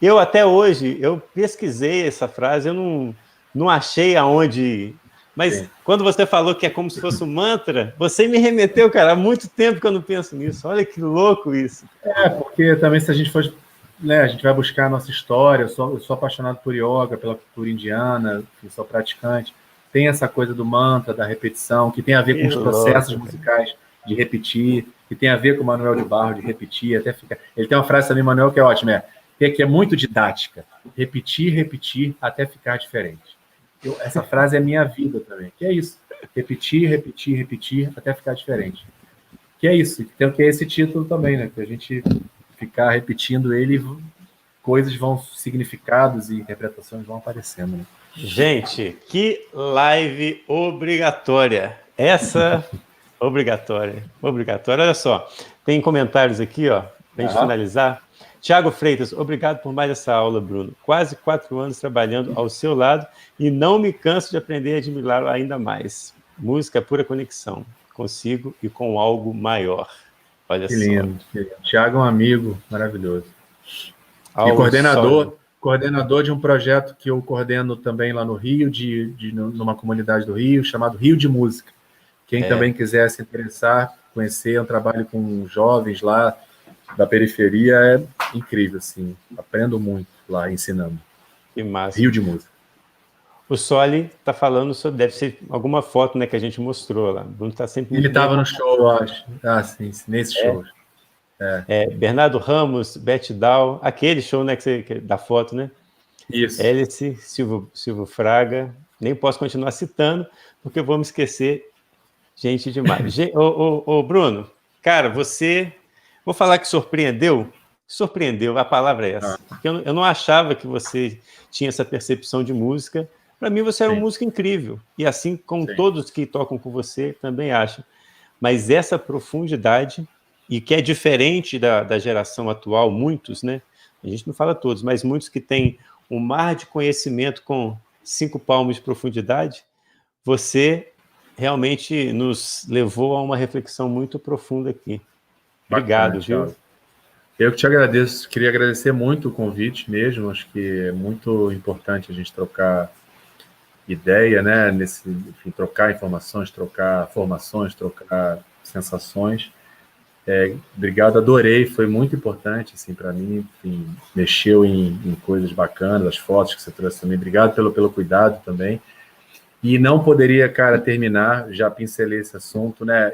[SPEAKER 1] Eu até hoje, eu pesquisei essa frase, eu não achei aonde... Mas quando você falou que é como se fosse um mantra, você me remeteu, cara, há muito tempo que eu não penso nisso. Olha que louco isso.
[SPEAKER 2] Porque também se a gente for... Né, a gente vai buscar a nossa história, eu sou apaixonado por yoga, pela cultura indiana, sou praticante. Tem essa coisa do mantra, da repetição, que tem a ver com os processos musicais de repetir, que tem a ver com o Manuel de Barro, de repetir, até ficar... Ele tem uma frase também, Manuel, que é ótima, que é muito didática. Repetir, repetir, até ficar diferente. Essa frase é minha vida também, que é isso. Repetir, repetir, repetir, até ficar diferente. Que é isso, que é esse título também, né? Que a gente ficar repetindo ele, coisas vão, significados e interpretações vão aparecendo, né?
[SPEAKER 1] Gente, que live obrigatória. Essa, obrigatória. Olha só, tem comentários aqui, ó, pra gente finalizar. Tiago Freitas, obrigado por mais essa aula, Bruno. Quase 4 anos trabalhando ao seu lado e não me canso de aprender a admirá-lo ainda mais. Música é pura conexão, consigo e com algo maior. Olha
[SPEAKER 2] que lindo, só. Tiago é um amigo maravilhoso. E coordenador de um projeto que eu coordeno também lá no Rio, numa comunidade do Rio, chamado Rio de Música. Quem também quiser se interessar, conhecer, é um trabalho com jovens lá da periferia, é incrível, assim. Aprendo muito lá, ensinando.
[SPEAKER 1] Que massa.
[SPEAKER 2] Rio de Música.
[SPEAKER 1] O Soli está falando sobre, deve ser alguma foto, né, que a gente mostrou lá. O Bruno está sempre...
[SPEAKER 2] Ele estava no show, eu acho. Ah, sim, nesse show.
[SPEAKER 1] Bernardo Ramos, Beth Dow, aquele show, né, da foto, né?
[SPEAKER 2] Isso.
[SPEAKER 1] Hélice, Silvio Fraga, nem posso continuar citando, porque eu vou me esquecer gente demais. Ô, Bruno, cara, você... Vou falar que surpreendeu, a palavra é essa. Porque eu não achava que você tinha essa percepção de música. Para mim, você era um músico incrível. E assim como todos que tocam com você, também acham. Mas essa profundidade, e que é diferente da geração atual, muitos, né? A gente não fala todos, mas muitos que têm um mar de conhecimento com 5 palmos de profundidade, você realmente nos levou a uma reflexão muito profunda aqui. Obrigado,
[SPEAKER 2] bacana,
[SPEAKER 1] viu?
[SPEAKER 2] Eu que te agradeço, queria agradecer muito o convite mesmo, acho que é muito importante a gente trocar ideia, né, enfim, trocar informações, trocar formações, trocar sensações. Obrigado, adorei, foi muito importante, assim, para mim, enfim, mexeu em coisas bacanas, as fotos que você trouxe também, obrigado pelo cuidado também. E não poderia, cara, terminar, já pincelei esse assunto, né,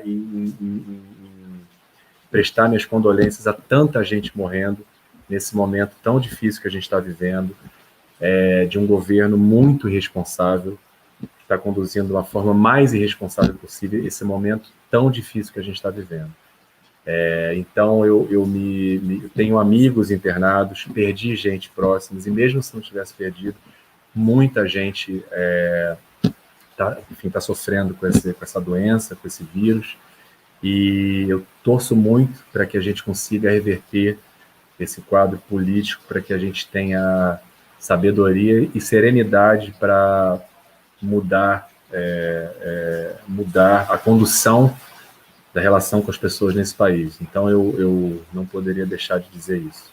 [SPEAKER 2] prestar minhas condolências a tanta gente morrendo nesse momento tão difícil que a gente está vivendo, de um governo muito irresponsável, que está conduzindo de uma forma mais irresponsável possível esse momento tão difícil que a gente está vivendo. Então, eu tenho amigos internados, perdi gente próxima, e mesmo se não tivesse perdido, muita gente está sofrendo com essa doença, com esse vírus, e eu torço muito para que a gente consiga reverter esse quadro político, para que a gente tenha sabedoria e serenidade para mudar a condução da relação com as pessoas nesse país. Então, eu não poderia deixar de dizer isso.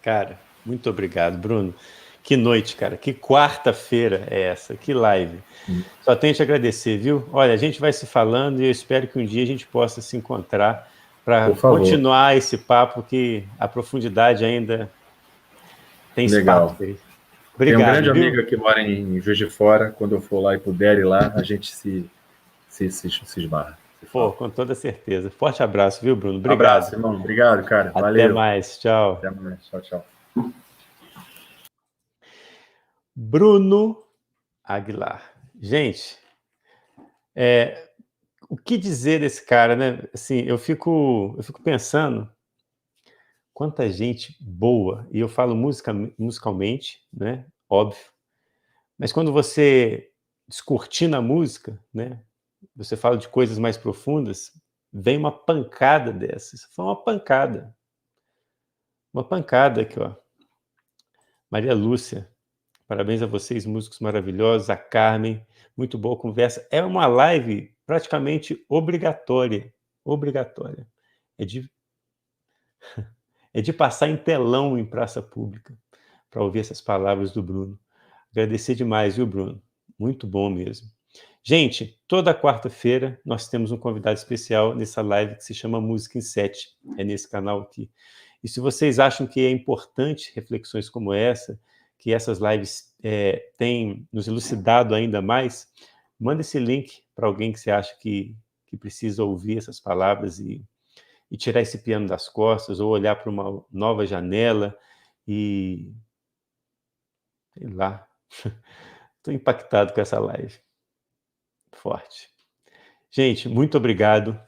[SPEAKER 1] Cara, muito obrigado, Bruno. Que noite, cara. Que quarta-feira é essa? Que live. Só tenho te agradecer, viu? Olha, a gente vai se falando e eu espero que um dia a gente possa se encontrar para continuar esse papo, que a profundidade ainda tem espaço.
[SPEAKER 2] Legal. Obrigado. Tem um grande amigo que mora em Juiz de Fora. Quando eu for lá e puder ir lá, a gente se esbarra.
[SPEAKER 1] Pô, com toda certeza. Forte abraço, viu, Bruno? Obrigado.
[SPEAKER 2] Abraço, irmão. Obrigado, cara. Valeu.
[SPEAKER 1] Até mais. Tchau.
[SPEAKER 2] Até mais. Tchau, tchau.
[SPEAKER 1] Bruno Aguilar. Gente, o que dizer desse cara, né? Assim, eu fico pensando quanta gente boa, e eu falo musicalmente, né? Óbvio. Mas quando você descortina a música, né? Você fala de coisas mais profundas, vem uma pancada dessas. Foi uma pancada. Uma pancada aqui, ó. Maria Lúcia, parabéns a vocês, músicos maravilhosos, a Carmen, muito boa conversa. É uma live praticamente obrigatória. Obrigatória. É de passar em telão em praça pública para ouvir essas palavras do Bruno. Agradecer demais, viu, Bruno? Muito bom mesmo. Gente, toda quarta-feira nós temos um convidado especial nessa live que se chama Música em 7. É nesse canal aqui. E se vocês acham que é importante reflexões como essa, que essas lives têm nos elucidado ainda mais, manda esse link para alguém que você acha que precisa ouvir essas palavras e tirar esse piano das costas, ou olhar para uma nova janela e... sei lá. Estou impactado com essa live. Forte. Gente, muito obrigado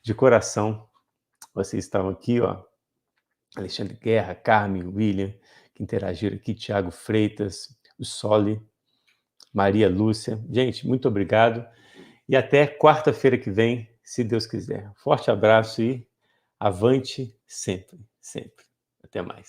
[SPEAKER 1] de coração. Vocês estavam aqui, ó. Alexandre Guerra, Carmen, William, que interagiram aqui, Tiago Freitas, o Soli, Maria Lúcia. Gente, muito obrigado. E até quarta-feira que vem, se Deus quiser. Forte abraço e avante sempre, sempre. Até mais.